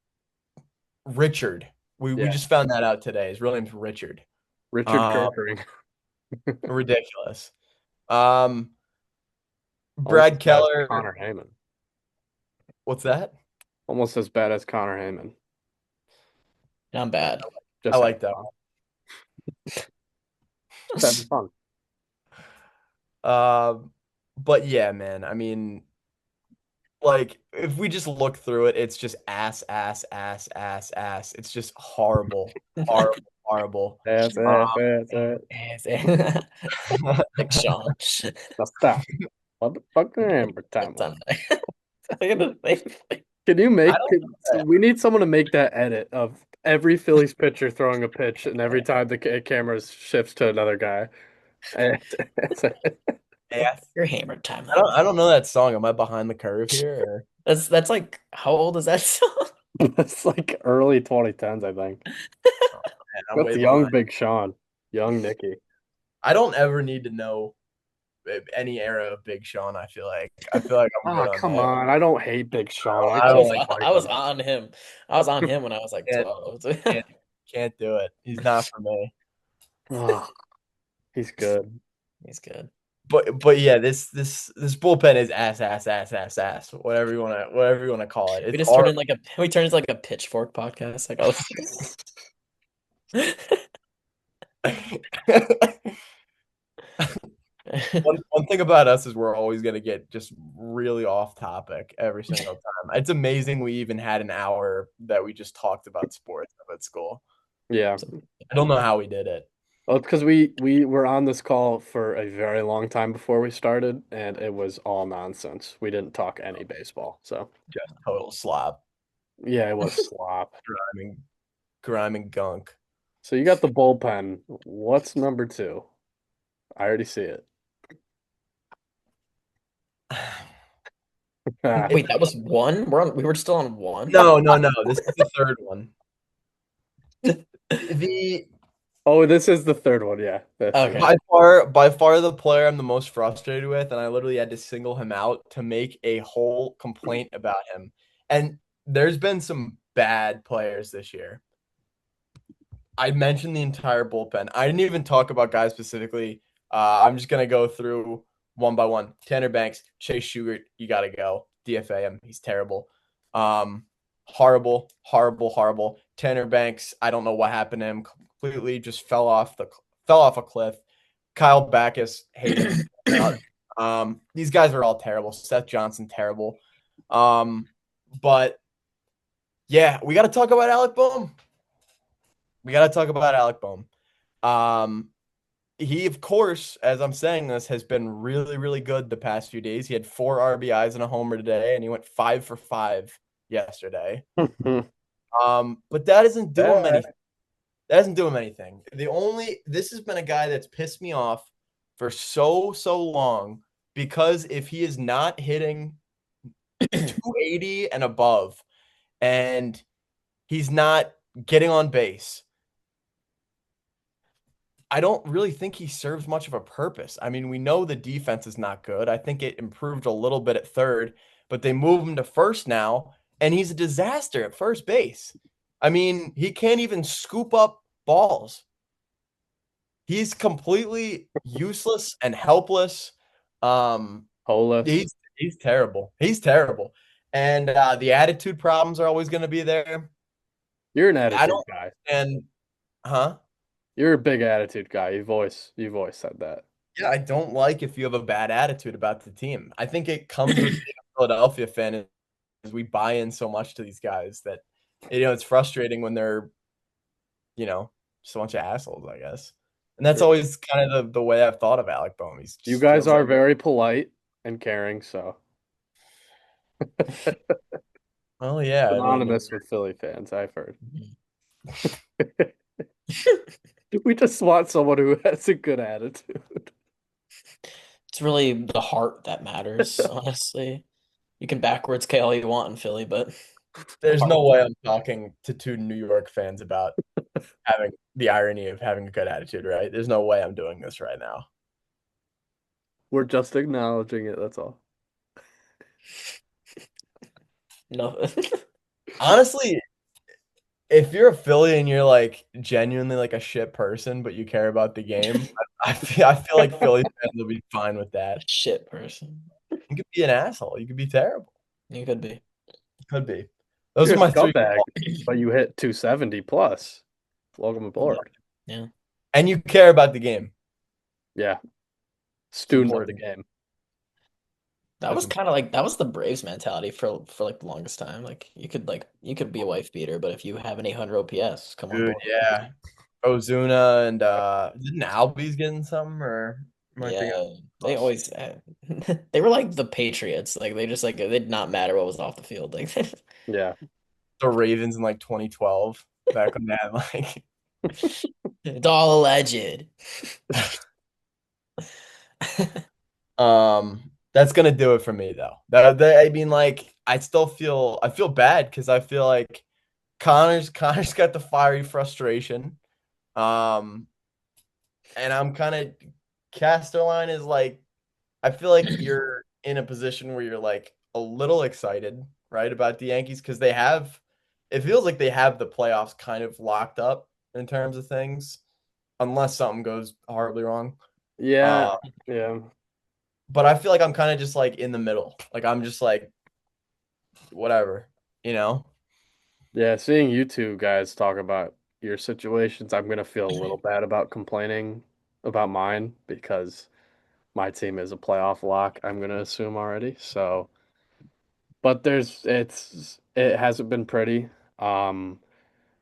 C: Richard. We
A: Yeah,
C: just found that out today. His real name's Richard.
A: Richard
C: Um,
A: Kirkering.
C: Ridiculous. Um,
A: Almost
C: Brad
A: as bad as
C: Keller,
A: Connor Heyman.
C: what's that?
A: Almost as bad as Connor Heyman.
B: I'm bad.
C: I
A: Just having
C: like that
A: fun.
C: one.
A: Just having fun.
C: But yeah, man. I mean, like if we just look through it, it's just ass, ass, ass, ass, ass. It's just horrible, horrible, horrible.
A: Ass,
C: Um,
A: ass, ass, ass.
B: Like Sean.
A: Now stop. Motherfucking Amber time.
B: Time. I'm gonna think.
A: Can you
C: I
A: make?
C: don't know.
A: We need someone to make that edit of every Phillies pitcher throwing a pitch, and every time the camera shifts to another guy.
C: Ass.
B: Your hammer time
C: I
B: like
C: don't. I don't know that song. Am I behind the curve here? Or?
B: that's like how old is that song?
A: That's like early 2010s, I think.
C: Oh, man, I'm
A: That's
C: way
A: young
C: behind.
A: Big Sean, young Nicky.
C: I don't ever need to know any era of Big Sean. I feel like I'm
A: Ah,
C: good on
A: come
C: that.
A: on. I don't hate Big Sean. I
C: I
B: I
C: don't
B: was
A: just
C: like
A: like
B: I was
A: him.
B: on him. I was on him when I was like
C: can't
B: 12.
C: can't can't do it. He's not for me.
A: Oh, he's good.
B: He's good.
C: But yeah, this bullpen is ass ass ass ass ass. Whatever you wanna call it.
B: We
C: It's
B: just turned in
C: horrible.
B: like a we turned into like a pitchfork podcast. Like I was
C: One thing about us is we're always gonna get just really off topic every single time. It's amazing we even had an hour that we just talked about sports at school.
A: Yeah.
C: I don't know how we did it.
A: Well, it's because we were on this call for a very long time before we started, and it was all nonsense. We didn't talk any baseball. So
C: Just total slop,
A: yeah, it was slop.
C: grinding, grinding gunk.
A: So you got the bullpen. What's number two? I already see it. Ah,
B: Wait, that was one? We were still on one?
C: No, no, no. This is the third one. The
A: oh, this is the third one. Yeah, that's true.
B: Okay.
C: by far the player I'm the most frustrated with, and I literally had to single him out to make a whole complaint about him. And there's been some bad players this year. I mentioned the entire bullpen. I didn't even talk about guys specifically. I'm just gonna go through one by one. Tanner Banks, Chase Schubert, you gotta go. DFA him. He's terrible. Horrible, horrible, horrible. Tanner Banks, I don't know what happened to him. Completely just fell off a cliff. Kyle Backus, hate him. These guys are all terrible. Seth Johnson, terrible. But yeah, we got to talk about Alec Boehm. We got to talk about Alec Boehm. He, of course, as I'm saying this, has been really, really good the past few days. He had 4 RBIs and a homer today, and he went 5 for 5 yesterday. But that doesn't do him anything. That doesn't do him anything. This has been a guy that's pissed me off for so long because if he is not hitting 280 and above and he's not getting on base, I don't really think he serves much of a purpose. I mean, we know the defense is not good. I think it improved a little bit at third, but they move him to first now, and he's a disaster at first base. I mean, he can't even scoop up balls. He's completely useless and helpless.
A: Holeless.
C: He's terrible. He's terrible. And the attitude problems are always going to be there.
A: You're an
C: I
A: attitude
C: don't
A: guy.
C: and huh?
A: You're a big attitude guy. You've always said that.
C: Yeah, I don't like if you have a bad attitude about the team. I think it comes with being a Philadelphia fan is we buy in so much to these guys that it's frustrating when they're, just a bunch of assholes, I guess. And that's
A: Sure.
C: always kind of the way I've thought of Alec Boehm. He
A: You
C: just
A: guys
C: feels
A: are
C: like,
A: very polite and caring, so
C: oh yeah, I mean,
A: synonymous with Philly fans, I've heard. We just want someone who has a good attitude.
B: It's really the heart that matters, honestly. You can backwards K all you want in Philly, but the
C: there's
B: heart.
C: no way I'm talking to two New York fans about having the irony of having a good attitude, right? There's no way I'm doing this right now.
A: We're just acknowledging it, that's all.
B: No.
C: Honestly, if you're a Philly and you're like genuinely like a shit person, but you care about the game, I feel like Philly fans will be fine with that.
B: Shit person.
C: You could be an asshole. You could be terrible.
B: You could be.
C: Could be. Those
A: You're
C: are
A: a
C: my three.
A: scumbag, but you hit 270 plus. Welcome aboard.
B: Yeah.
C: And you care about the game.
A: Yeah,
C: It's
A: student of the
C: important.
A: game.
B: That
C: That's
B: was kind
C: important.
B: of like that was the Braves mentality for like the longest time. Like you could be a wife beater, but if you have an 800 OPS, come on
C: Dude,
B: board.
C: yeah. Ozuna and didn't Albies getting some or am I thinking
B: Yeah, they
C: else?
B: always they were like the Patriots. Like they just like it did not matter what was off the field. Like
A: Yeah.
C: The Ravens in like 2012, back when they had like
B: it's all alleged.
C: that's gonna do it for me though. I mean, like, I feel bad because I feel like Connor's got the fiery frustration. Um, and I'm kind of Casterline is like I feel like you're in a position where you're like a little excited, right, about the Yankees because it feels like they have the playoffs kind of locked up in terms of things, unless something goes horribly wrong.
A: Yeah.
C: Uh,
A: Yeah.
C: but I feel like I'm kind of just like in the middle. Like I'm just like whatever, you know?
A: Yeah. Seeing you two guys talk about your situations, I'm gonna feel a little bad about complaining about mine because my team is a playoff lock, I'm gonna assume already. So, but it hasn't been pretty. Um,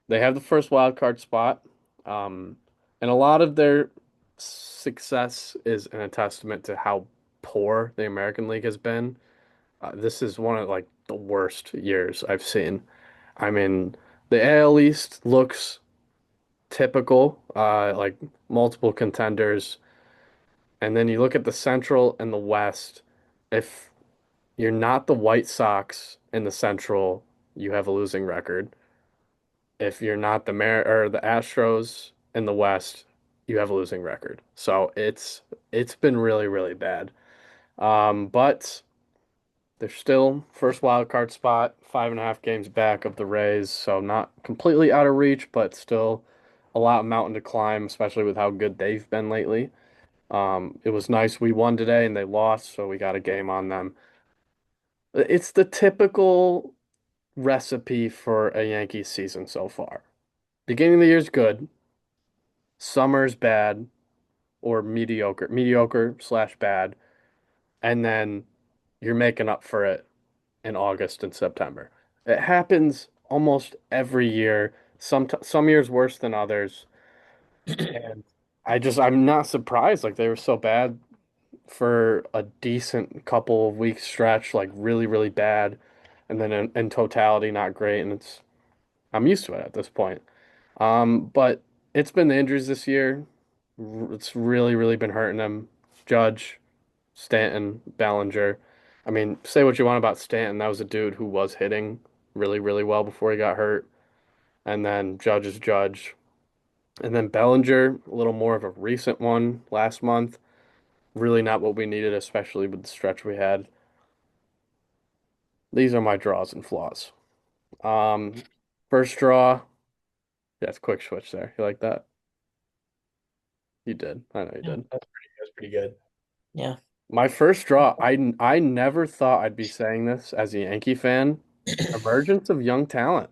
A: they have the first wild card spot, um, and a lot of their success is a testament to how poor the American League has been. This is one of like the worst years I've seen. I mean, the AL East looks typical, like multiple contenders, and then you look at the Central and the West. If you're not the White Sox in the Central, you have a losing record. If you're not the Mar or the Astros in the West, you have a losing record. So it's been really, really bad. But they're still first wild card spot, 5.5 games back of the Rays, so not completely out of reach, but still a lot of mountain to climb, especially with how good they've been lately. It was nice we won today and they lost, so we got a game on them. It's the typical recipe for a Yankees season so far. Beginning of the year's good, summer's bad or mediocre slash bad, and then you're making up for it in August and September. It happens almost every year. Some years worse than others, and I'm not surprised. Like they were so bad for a decent couple of weeks stretch, like really really bad, and then in totality not great. And I'm used to it at this point. But it's been the injuries this year. It's really really been hurting them. Judge, Stanton, Bellinger. I mean, say what you want about Stanton. That was a dude who was hitting really, really well before he got hurt. And then Judge is Judge. And then Bellinger, a little more of a recent one last month. Really not what we needed, especially with the stretch we had. These are my draws and flaws. Um, First draw. Yeah, it's a quick switch there. You like that? You did. I know you
B: Yeah.
A: did.
C: That's pretty good.
B: Yeah.
A: My first draw, I never thought I'd be saying this as a Yankee fan. Emergence of young talent.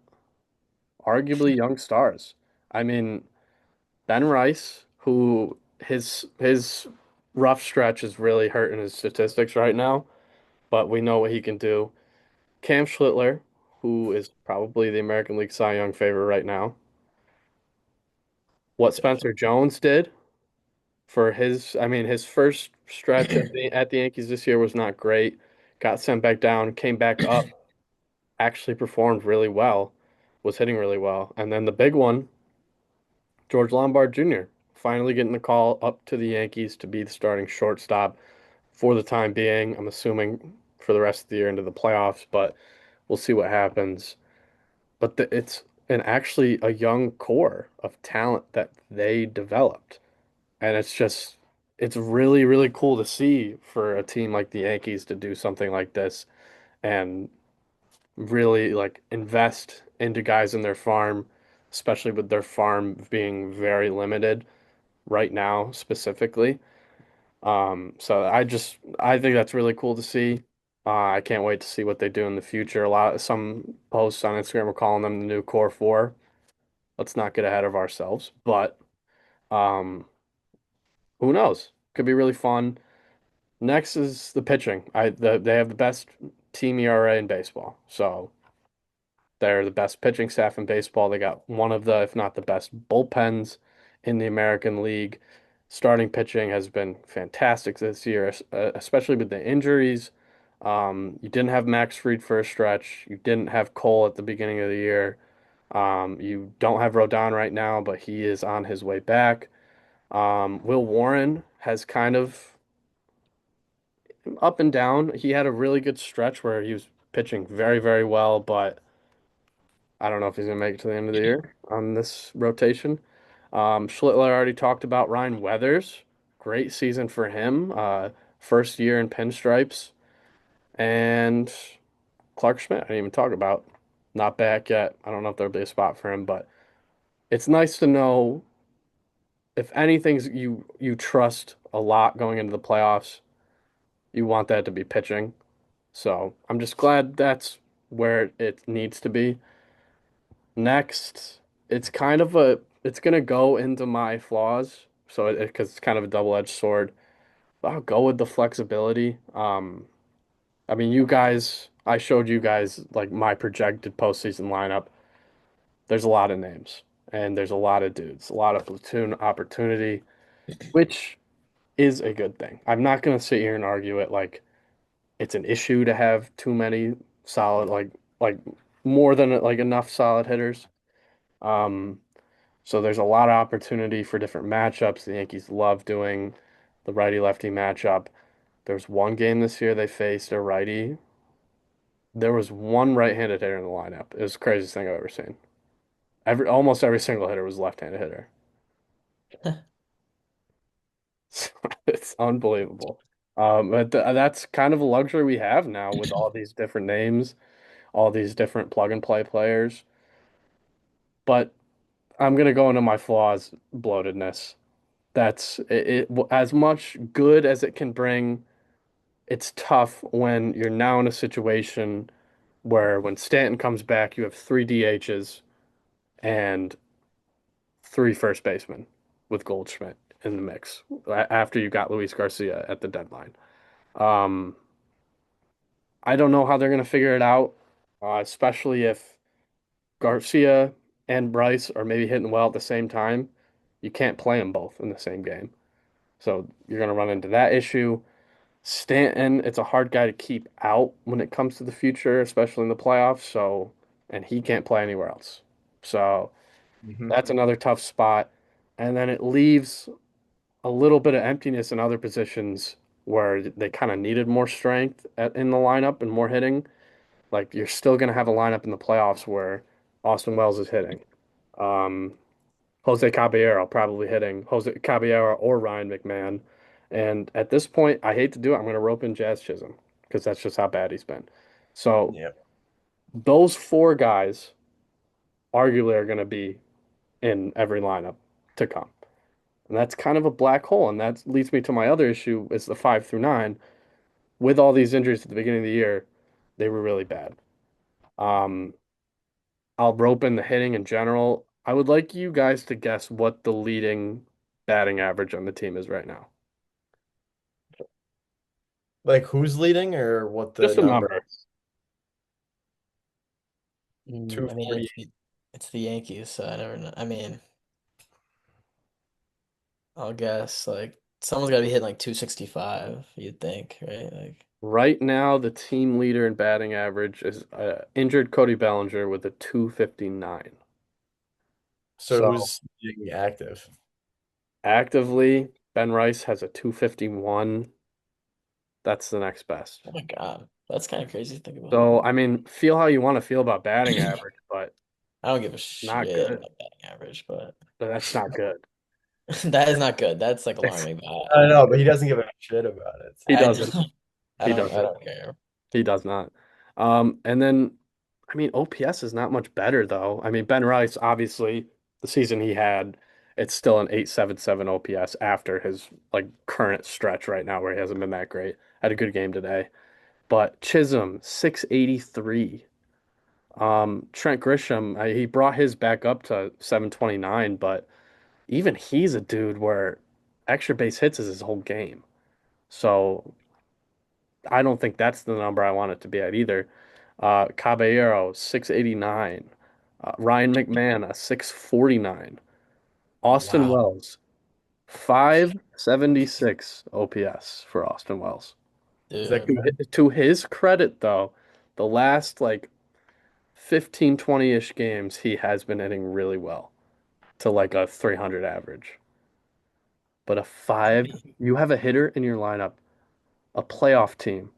A: Arguably young stars. I mean, Ben Rice, who his rough stretch is really hurting his statistics right now, but we know what he can do. Cam Schlittler, who is probably the American League Cy Young favorite right now. What Spencer Jones did for I mean, his first stretch at the Yankees this year was not great. Got sent back down, came back up, actually performed really well, was hitting really well. And then the big one, George Lombard Jr. finally getting the call up to the Yankees to be the starting shortstop for the time being. I'm assuming for the rest of the year into the playoffs, but we'll see what happens. But it's an actually a young core of talent that they developed, and it's really really cool to see for a team like the Yankees to do something like this and really like invest into guys in their farm, especially with their farm being very limited right now specifically. So I think that's really cool to see. I can't wait to see what they do in the future. Some posts on Instagram are calling them the new Core Four. Let's not get ahead of ourselves, but um, who knows? Could be really fun. Next is the pitching. They have the best team ERA in baseball, so they're the best pitching staff in baseball. They got one of the, if not the best, bullpens in the American League. Starting pitching has been fantastic this year, especially with the injuries. You didn't have Max Fried for a stretch. You didn't have Cole at the beginning of the year. You don't have Rodon right now, but he is on his way back. Will Warren has kind of up and down. He had a really good stretch where he was pitching very, very well, but I don't know if he's gonna make it to the end of the year on this rotation. Schlittler already talked about Ryan Weathers. Great season for him. First year in pinstripes. And Clark Schmidt, I didn't even talk about. Not back yet. I don't know if there'll be a spot for him, but it's nice to know if anything's you trust a lot going into the playoffs, you want that to be pitching. So I'm just glad that's where it needs to be. Next. it's kind of a it's gonna go into my flaws, so it because it's kind of a double-edged sword. I'll go with the flexibility. I mean, you guys, I showed you guys like my projected postseason lineup. There's a lot of names and there's a lot of dudes, a lot of platoon opportunity, which is a good thing. I'm not gonna sit here and argue it like it's an issue to have too many solid like more than like enough solid hitters. Um, so there's a lot of opportunity for different matchups. The Yankees love doing the righty lefty matchup. There's one game this year they faced a righty. There was one right-handed hitter in the lineup. It was the craziest thing I've ever seen. Almost every single hitter was left-handed hitter. It's unbelievable. But that's kind of a luxury we have now with all these different names, all these different plug and play players. But I'm gonna go into my flaws, bloatedness. That's as much good as it can bring. It's tough when you're now in a situation where when Stanton comes back, you have three DHs and three first basemen with Goldschmidt in the mix after you got Luis Garcia at the deadline. Um, I don't know how they're going to figure it out, especially if Garcia and Bryce are maybe hitting well at the same time. You can't play them both in the same game. So you're going to run into that issue. Stanton, it's a hard guy to keep out when it comes to the future, especially in the playoffs. So, and he can't play anywhere else. So
C: Hmm.
A: that's another tough spot. And then it leaves a little bit of emptiness in other positions where they kind of needed more strength in the lineup and more hitting. Like you're still going to have a lineup in the playoffs where Austin Wells is hitting. Um, Jose Caballero probably hitting Jose Caballero or Ryan McMahon. And at this point, I hate to do it. I'm going to rope in Jazz Chisholm because that's just how bad he's been. So
C: Yeah.
A: those four guys arguably are going to be in every lineup to come. And that's kind of a black hole. And that leads me to my other issue is the 5 through 9. With all these injuries at the beginning of the year, they were really bad. Um, I'll rope in the hitting in general. I would like you guys to guess what the leading batting average on the team is right now.
C: Like who's leading or what the
A: Just a
C: number?
A: number.
B: I mean,
C: 240.
B: it's the Yankees, so I never know. I mean, I'll guess like someone's got to be hitting like 265, you'd think, right? Like,
A: Right now, the team leader in batting average is injured Cody Bellinger with a 259.
C: So
A: So
C: who's being active?
A: actively, Ben Rice has a 251. That's the next best.
B: oh my God, that's kind of crazy to think about.
A: So, I mean, feel how you want to feel about batting average, but
B: I don't give a
A: not
B: shit
A: good.
B: about batting average, but
A: But that's not good.
B: that is not good. That's like
A: It's,
B: alarming
C: I
B: bad.
C: know, but he doesn't give a shit about it.
A: he
B: I
A: doesn't.
B: don't,
A: He
B: I
A: doesn't.
B: don't care.
A: He does not. And then, I mean, OPS is not much better though. I mean, Ben Rice, obviously, the season he had, it's still an 877 OPS after his like current stretch right now where he hasn't been that great. Had a good game today. But Chisholm, 683. Trent Grisham, he brought his back up to 729, but even he's a dude where extra base hits is his whole game. So I don't think that's the number I want it to be at either. Caballero, 689. Ryan McMahon, a 649. Austin
B: Wow,
A: Wells, 576 OPS for Austin Wells.
B: dude.
A: To his credit, though, the last like 15, 20-ish games, he has been hitting really well to like a 300 average. But you have a hitter in your lineup, a playoff team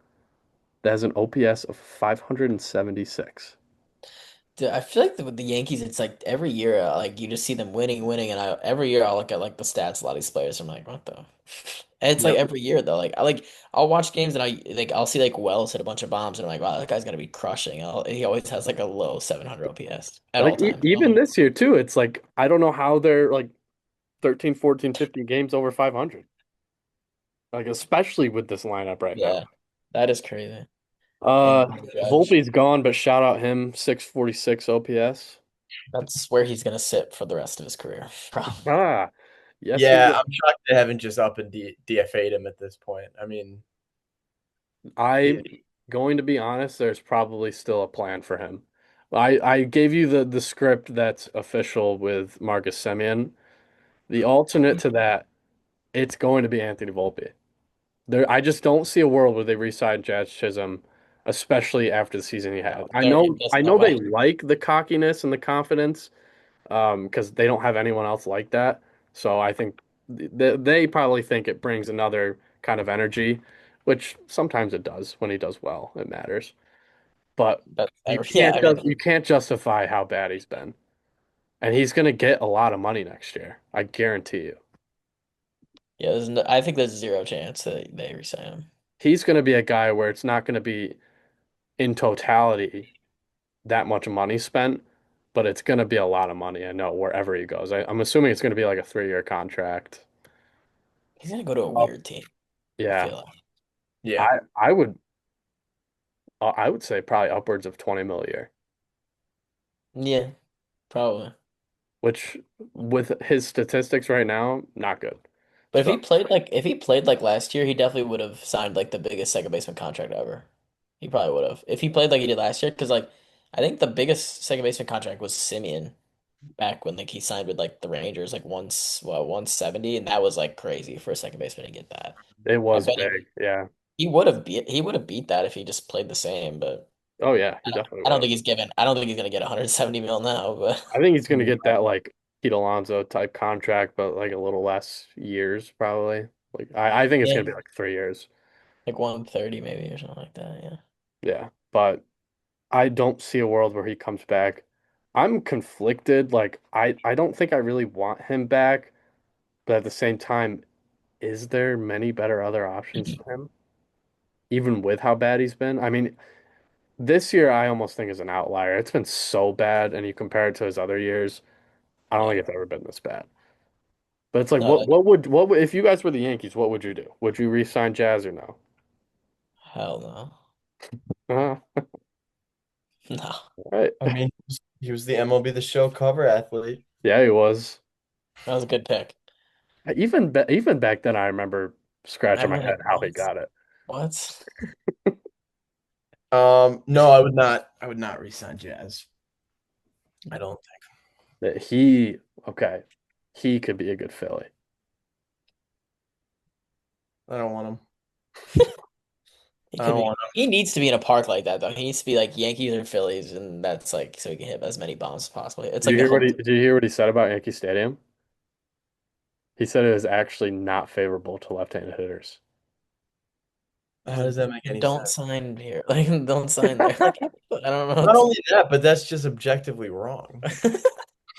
A: that has an OPS of 576.
B: Dude, I feel like with the Yankees, it's like every year, like you just see them winning, and every year I'll look at like the stats of a lot of these players. I'm like, what the? And it's like
A: Yep.
B: every year though. I'll watch games and I'll see like Wells hit a bunch of bombs, and I'm like, wow, that guy's gonna be crushing. He always has like a low 700 OPS at all
A: Like
B: times. I'm
A: even
B: like,
A: this year too, it's like I don't know how they're like 13, 14, 15 games over 500. Like especially with this lineup right now.
B: yeah, that is crazy. And
A: Uh
B: no Judge,
A: Volpe's gone, but shout out him 646 OPS.
B: That's where he's gonna sit for the rest of his career. Probably.
A: Ah, yes, he
C: Yeah,
A: will.
C: I'm shocked they haven't just up and DFA'd him at this point. I mean,
A: I'm
C: he,
A: going to be honest, there's probably still a plan for him. I gave you the script that's official with Marcus Semien. The alternate to that, it's going to be Anthony Volpe. I just don't see a world where they re-sign Jazz Chisholm, especially after the season he had.
B: There's
A: I
B: no
A: know they
B: way.
A: like the cockiness and the confidence, because they don't have anyone else like that. So I think they probably think it brings another kind of energy, which sometimes it does when he does well. It matters, but
B: Yeah, I mean,
A: you can't justify how bad he's been, and he's gonna get a lot of money next year. I guarantee you.
B: yeah. I think there's zero chance that they resign him.
A: He's gonna be a guy where it's not gonna be in totality that much money spent, but it's gonna be a lot of money. I know wherever he goes. I'm assuming it's gonna be like a 3-year contract.
B: He's gonna go to a
A: Oh,
B: weird team. I
A: yeah.
B: feel like.
C: yeah.
A: I would I would say probably upwards of 20 mil a year,
B: Yeah, probably.
A: which with his statistics right now, not good.
B: But
A: So
B: if he played like last year, he definitely would have signed like the biggest second baseman contract ever. He probably would have. If he played like he did last year, because like I think the biggest second baseman contract was Simeon back when like he signed with like the Rangers like once 170, and that was like crazy for a second baseman to get that.
A: it
B: I
A: was
B: bet
A: big. Yeah.
B: he would have beat that if he just played the same, but
A: Oh yeah, he definitely
B: I don't
A: would.
B: think I don't think he's gonna get 170 mil now, but
A: I think he's gonna get that like Pete Alonso type contract, but like a little less years probably. Like I think it's
B: yeah,
A: gonna be like 3 years.
B: like 130 maybe or something like that. Yeah.
A: Yeah. But I don't see a world where he comes back. I'm conflicted. Like I don't think I really want him back, but at the same time, is there many better other options for him? Even with how bad he's been? I mean, this year I almost think is an outlier. It's been so bad, and you compare it to his other years, I don't think
B: Yeah.
A: it's ever been this bad. But it's like
B: No,
A: what would if you guys were the Yankees, what would you do? Would you re-sign Jazz or no?
B: hell no.
A: Uh,
B: No.
A: right.
C: I mean, he was the MLB The Show cover athlete.
A: Yeah, he was.
B: That was a good pick.
A: Even back then I remember
B: I
A: scratching my
B: remember
A: head how he got it.
B: what?
C: No, I would not. I would not resign Jazz. I don't
A: That he okay, he could be a good Philly.
C: I don't want him.
B: He
C: I
B: could
C: don't
B: be.
C: want
B: He needs to be in a park like that though. He needs to be like Yankees or Phillies, and that's like so he can hit as many bombs as possible. It's like a home.
A: Did you hear what he said about Yankee Stadium? He said it is actually not favorable to left-handed hitters.
C: him. How does that make any
B: Don't
C: sense?
B: sign here. Like don't sign there. Like I don't know.
C: Not only that, but that's just objectively wrong.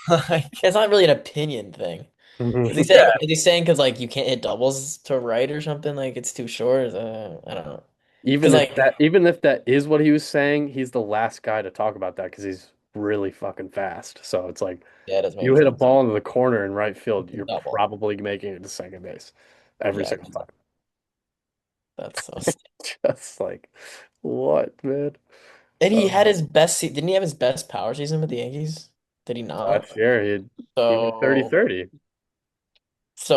C: Like,
B: It's not really an opinion thing.
C: yeah,
B: Is he saying because like you can't hit doubles to right or something? Like it's too short? I don't know. Because like
A: Even if that is what he was saying, he's the last guy to talk about that because he's really fucking fast. So it's like
B: yeah, it doesn't make
A: you
B: any
A: hit a
B: sense.
A: ball into the corner in right field,
B: It's a
A: you're
B: double.
A: probably making it to second base every
B: Yeah,
A: single time.
B: that's so.
A: Just like what, man?
B: And he had
A: Uh,
B: his best. Didn't he have his best power season with the Yankees? Did he not?
A: last year he went
B: So
A: 30-30.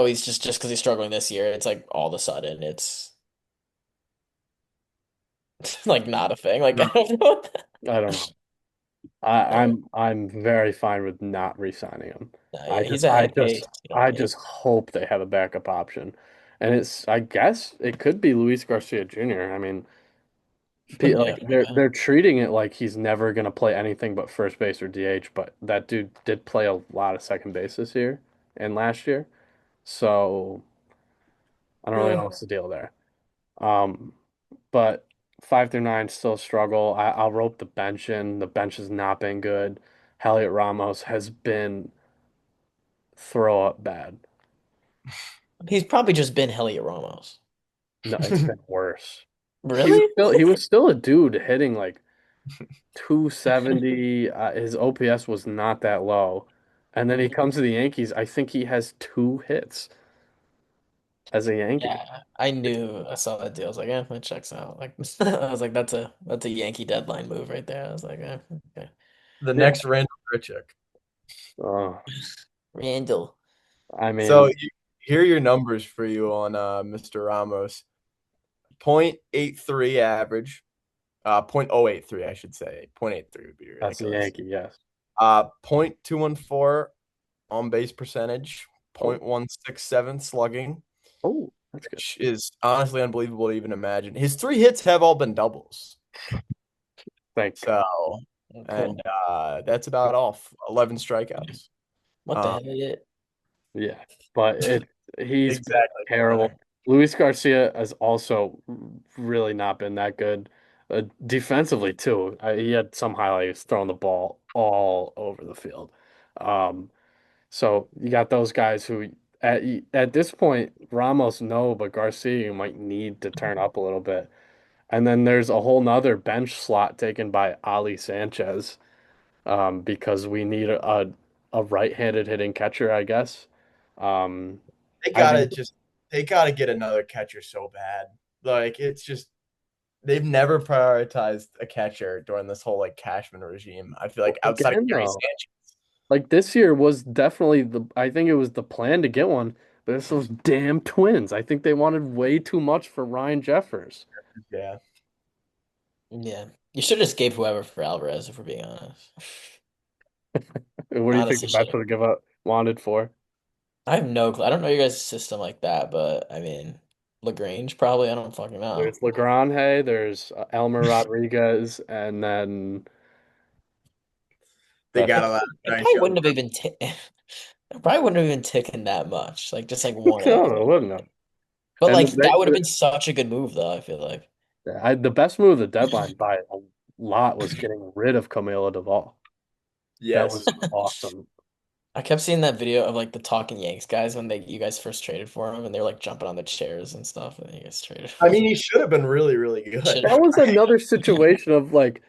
B: he's just because he's struggling this year. It's like all of a sudden it's like not a thing. Like I don't know.
A: I don't know.
B: Uh,
A: I'm very fine with not re-signing him.
B: no, yeah, he's ahead of pace. You don't
A: I
B: need.
A: just hope they have a backup option. And it's I guess it could be Luis Garcia Jr. I mean,
B: Yeah,
A: they're treating it like he's never gonna play anything but first base or DH, but that dude did play a lot of second base this year and last year. So I don't really know
C: yeah.
A: what's the deal there. Um, but 5 through 9 still struggle. I'll rope the bench in. The bench has not been good. Heliot Ramos has been throw up bad.
B: he's probably just been Heliot Ramos.
A: No, it's been worse.
B: Really?
A: He was still a dude hitting like 270. His OPS was not that low. And then he comes to the Yankees. I think he has 2 hits as a Yankee.
B: Yeah, I knew I saw that deal. I was like, it checks out. Like I was like, that's a Yankee deadline move right there. I was like, okay.
C: The
A: Yeah.
C: next Randall Grichuk.
A: Uh,
B: Randall.
A: I
C: So
A: mean,
C: here are your numbers for you on Mr. Ramos. 0.83 average. 0.083, I should say. 0.83 would be
A: that's a
C: ridiculous.
A: Yankee, yes.
C: 0.214 on base percentage,
A: Oh,
C: 0.167 slugging,
A: oh, that's good.
C: which is honestly unbelievable to even imagine. His three hits have all been doubles.
A: Thank God.
C: So,
B: Cool.
C: and that's about all. 11 strikeouts.
B: What the
C: Um,
B: hell did it?
A: Yeah, but he's been
C: exactly,
A: terrible.
C: Connor.
A: Luis Garcia has also really not been that good defensively too. He had some highlights throwing the ball all over the field. Um, so you got those guys who at this point Ramos no, but Garcia might need to turn up a little bit. And then there's a whole nother bench slot taken by Ali Sanchez because we need a right-handed hitting catcher, I guess. Um,
C: They
A: I
C: gotta
A: think
C: just they gotta get another catcher so bad. Like it's just they've never prioritized a catcher during this whole like Cashman regime. I feel like outside of
A: again
C: Gary
A: though,
C: Sanchez.
A: like this year was definitely I think it was the plan to get one, but it's those damn Twins. I think they wanted way too much for Ryan Jeffers.
C: Yeah.
B: Yeah. You should have just gave whoever for Alvarez, if we're being honest.
A: What do you think
B: Honestly,
A: the
B: should
A: Mets
B: have.
A: would give up wanted for?
B: I have no clue. I don't know your guys' system like that, but I mean, LaGrange probably. I don't fucking know.
A: There's Legrand, there's Elmer Rodriguez, and then
C: They
A: that's
C: got a
A: it.
C: lot of
B: It
C: nice
B: probably
C: young.
B: wouldn't have even it probably wouldn't have even taken that much. Like just like one
A: No,
B: of
A: no,
B: them.
A: it wouldn't have.
B: But
A: And
B: like that would have been such a good move though, I feel like.
A: the best move of the deadline by a lot was getting rid of Camilo Duvall. That
C: Yes.
A: was awesome.
B: I kept seeing that video of like the Talking Yanks guys when they you guys first traded for him and they were like jumping on the chairs and stuff and you guys traded
C: I
B: for him.
C: mean, he should have been really, really good.
B: Should
A: That
B: have.
A: was another situation of like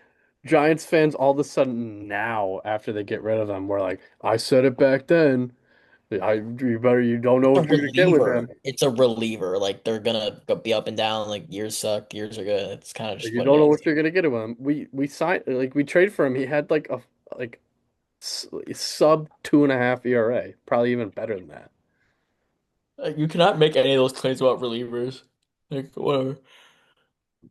A: Giants fans all of a sudden now after they get rid of them, we're like, I said it back then. You don't know
B: It's a
A: what you're gonna get with him.
B: reliever. It's a reliever. Like they're gonna be up and down. Like years suck, years are good. It's kind of
A: Like,
B: just
A: you
B: what it
A: don't know
B: is.
A: what you're gonna get with him. We signed like we traded for him. He had like a like sub 2.5 ERA, probably even better than that.
B: Like, you cannot make any of those claims about relievers. Like whatever.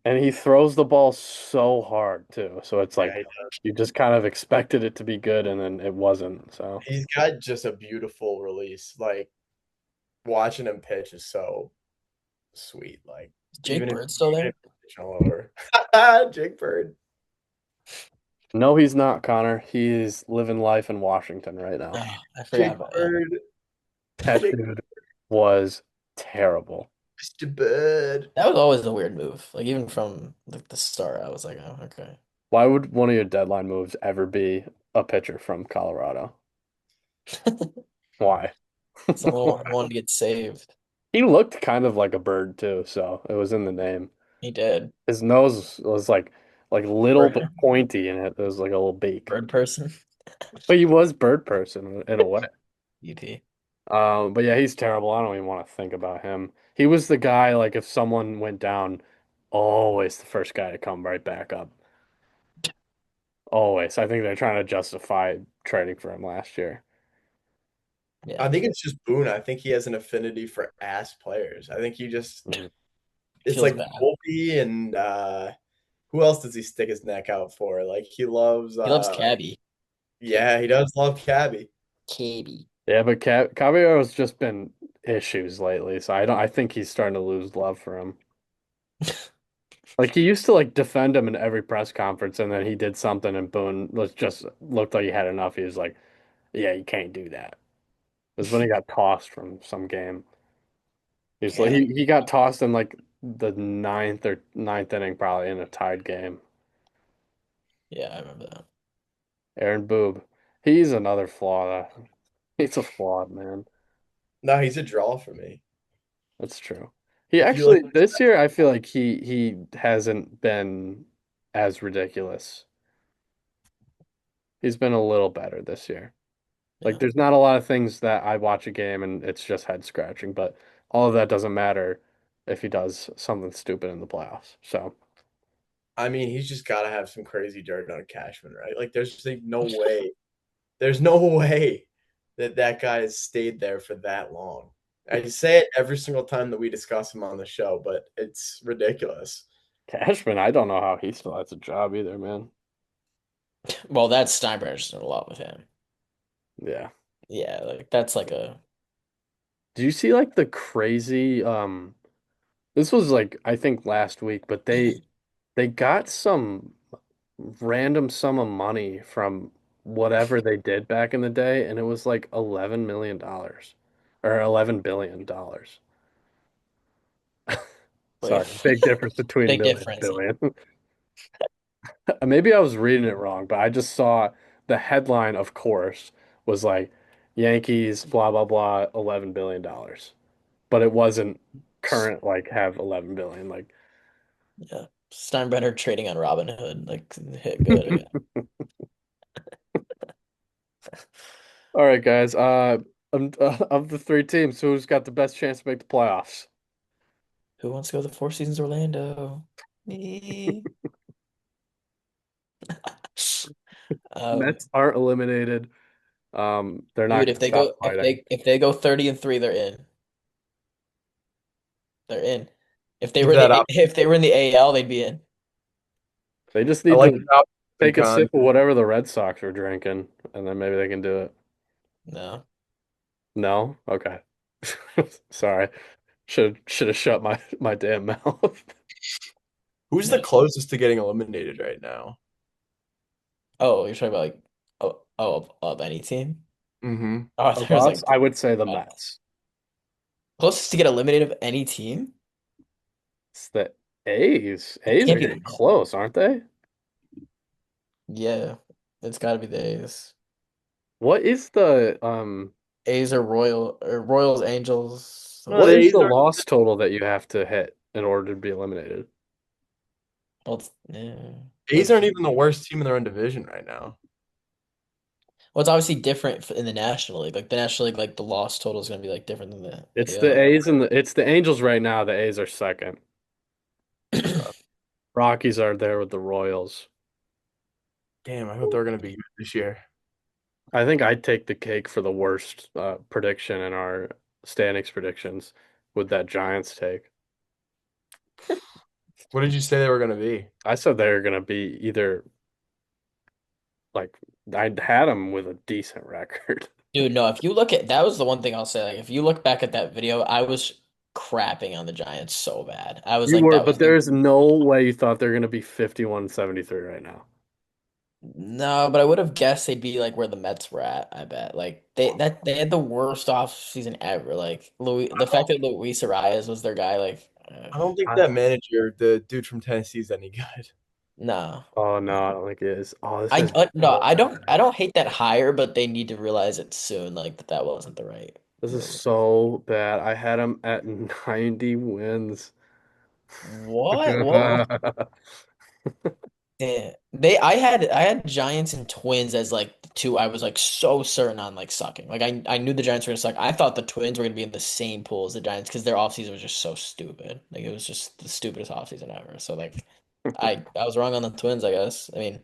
A: And he throws the ball so hard too. So it's
C: Yeah,
A: like you just kind of expected it to be good and then it wasn't. So
C: he's got just a beautiful release. Like watching him pitch is so sweet. Like
B: Is Jake
C: even if
B: Bird still
C: even
B: there?
C: if he's pitching all over. Jake Bird.
A: no, he's not, Connor. He is living life in Washington right now.
B: Oh, I forgot
C: Jake
B: about that.
C: Bird.
A: That
C: Jake
A: dude was terrible.
C: Mr. Bird.
B: That was always a weird move. Like even from like the start, I was like, oh, okay.
A: Why would one of your deadline moves ever be a pitcher from Colorado? Why?
B: Someone wanted to get saved.
A: He looked kind of like a bird too, so it was in the name.
B: He did.
A: His nose was like little
C: Bird.
A: but pointy, and it was like a little beak.
B: Bird person.
A: But he was bird person in a way.
B: EP.
A: But yeah, he's terrible. I don't even want to think about him. He was the guy like if someone went down, always the first guy to come right back up. Always. I think they're trying to justify trading for him last year.
B: Yeah.
C: I think it's just Boone. I think he has an affinity for ass players. I think he just
A: Mhm.
C: it's
B: Feels
C: like
B: bad.
C: Volpe and who else does he stick his neck out for? Like he loves
B: He loves Cabby.
C: yeah, he does love Cabby.
B: Cabby.
A: Yeah, but Caballero's just been issues lately, so I think he's starting to lose love for him. Like he used to like defend him in every press conference, and then he did something, and Boone was just looked like he had enough. He was like, "Yeah, you can't do that." It was when he got tossed from some game. He's like
B: Yeah.
A: he got tossed in like the ninth inning, probably in a tied game.
B: Yeah, I remember that.
A: Aaron Boob, he's another flaw. He's a flawed man.
C: No, he's a draw for me.
A: That's true. He
C: If you look
A: actually this year, I feel like he hasn't been as ridiculous. He's been a little better this year. Like
B: Yeah.
A: there's not a lot of things that I watch a game and it's just head scratching, but all of that doesn't matter if he does something stupid in the playoffs. So
C: I mean, he's just got to have some crazy dirt on Cashman, right? Like, there's just like, no way. There's no way that that guy has stayed there for that long. I say it every single time that we discuss him on the show, but it's ridiculous.
A: Cashman, I don't know how he still has a job either, man.
B: Well, that's Steinbrenner's doing a lot with him.
A: Yeah.
B: Yeah, like that's like a
A: Do you see like the crazy this was like I think last week, but they got some random sum of money from whatever they did back in the day, and it was like $11 million or $11 billion.
B: like
A: Sorry, big difference between
B: big
A: million and
B: difference.
A: billion. Maybe I was reading it wrong, but I just saw the headline, of course, was like Yankees, blah, blah, blah, $11 billion. But it wasn't current, like have 11 billion. Like,
B: Yeah. Steinbrenner trading on Robinhood, like hit good again.
A: all right, guys. Of the three teams, who's got the best chance to make the playoffs?
B: Who wants to go to the Four Seasons Orlando? Me. Um,
A: Mets aren't eliminated. They're not
B: dude,
A: going to stop fighting.
B: if they go 30-3, they're in. They're in.
C: Keep that up.
B: If they were in the AL, they'd be in.
A: They just
C: I
A: need
C: like
A: to
C: the optimism,
A: take a
C: Con.
A: sip of whatever the Red Sox are drinking, and then maybe they can do it.
B: No.
A: No? Okay. Sorry. Should have shut my damn mouth.
C: Who's the
B: No.
C: closest to getting eliminated right now?
B: Oh, you're talking about like of any team?
C: Mm-hmm.
B: Oh,
A: Of
B: there's
A: us,
B: like
A: I would say the
B: uh,
A: Mets.
B: closest to get eliminated of any team?
A: It's the A's.
B: It
A: A's are
B: can't be
A: getting
B: the
A: close, aren't they?
B: Yeah. It's got to be the A's.
A: What is the
B: A's or Royals, Angels.
C: No,
A: what
C: the
A: is
C: A's
A: the
C: are
A: loss total that you have to hit in order to be eliminated?
B: Well, it's, yeah.
C: A's aren't even the worst team in their own division right now.
B: Well, it's obviously different in the National League. Like the National League, like the loss total is going to be like different than the
A: It's the
B: AL.
A: A's and it's the Angels right now. The A's are second.
C: Okay.
A: Rockies are there with the Royals.
C: Damn, I thought they were gonna be good this year.
A: I think I'd take the cake for the worst prediction in our standings predictions with that Giants take.
C: What did you say they were gonna be?
A: I said they were going to be either like I'd had them with a decent record.
B: Dude, no, if you look at that was the one thing I'll say. Like if you look back at that video, I was crapping on the Giants so bad. I was
A: You
B: like,
A: were,
B: that
A: but
B: was the
A: there's no way you thought they're going to be 51-73 right now.
B: no, but I would have guessed they'd be like where the Mets were at, I bet. Like they had the worst off season ever. Like the fact that Luis Arias was their guy, like
C: I don't think
A: I,
C: that manager, the dude from Tennessee, is any good.
B: no.
A: oh no, I don't think it is. Oh, this is
B: No,
A: so
B: I
A: bad.
B: don't hate that hire, but they need to realize it soon, like that wasn't the right
A: This is
B: move.
A: so bad. I had them at 90 wins.
B: What? What? Yeah. I had Giants and Twins as like the two I was like so certain on like sucking. Like I knew the Giants were gonna suck. I thought the Twins were gonna be in the same pool as the Giants because their offseason was just so stupid. Like it was just the stupidest offseason ever. So like I was wrong on the Twins, I guess. I mean,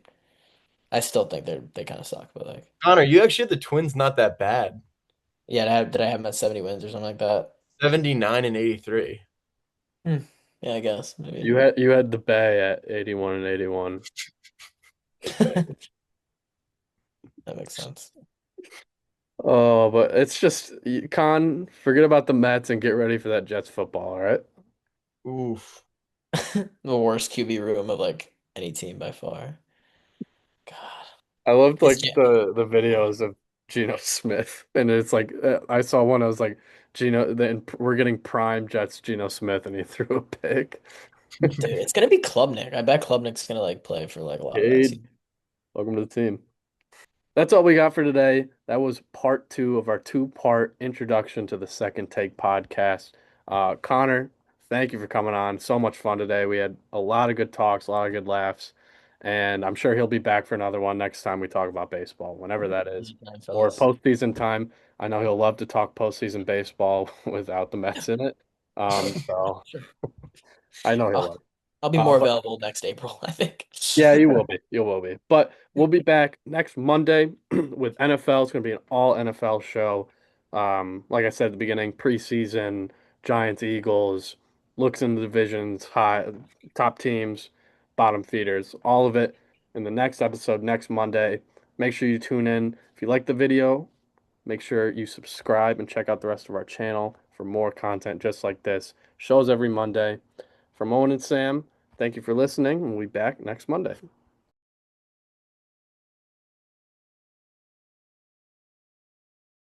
B: I still think they kind of suck, but like
C: Connor, you actually had the Twins not that bad.
B: yeah, did I have them at 70 wins or something like that?
C: 79 and 83.
B: Hmm. Yeah, I guess maybe.
A: You had the Bay at 81 and 81.
B: That makes sense.
A: Oh, but it's just Con, forget about the Mets and get ready for that Jets football, all right?
C: Oof.
B: The worst QB room of like any team by far. God.
A: I loved
B: It's
A: like
B: Jam.
A: the videos of Geno Smith, and it's like I saw one. I was like, Geno, then we're getting prime Jets Geno Smith, and he threw a pick.
B: Dude, it's gonna be Klubnik. I bet Klubnik's gonna like play for like a lot of that season.
A: Cade, welcome to the team. That's all we got for today. That was part two of our two-part introduction to the Second Take podcast. Connor, thank you for coming on. So much fun today. We had a lot of good talks, a lot of good laughs, and I'm sure he'll be back for another one next time we talk about baseball, whenever that is,
B: Anytime,
A: or
B: fellas.
A: postseason time. I know he'll love to talk postseason baseball without the Mets in it. So
B: Sure.
A: I know he'll
B: Oh,
A: love it.
B: I'll be more
A: But
B: available next April, I think.
A: yeah, you will be. You will be. But we'll be back next Monday with NFL. It's going to be an all NFL show. Like I said at the beginning, preseason, Giants, Eagles, looks in the divisions, top teams, bottom feeders, all of it in the next episode next Monday. Make sure you tune in. If you like the video, make sure you subscribe and check out the rest of our channel for more content just like this. Shows every Monday. From Owen and Sam, thank you for listening, and we'll be back next Monday.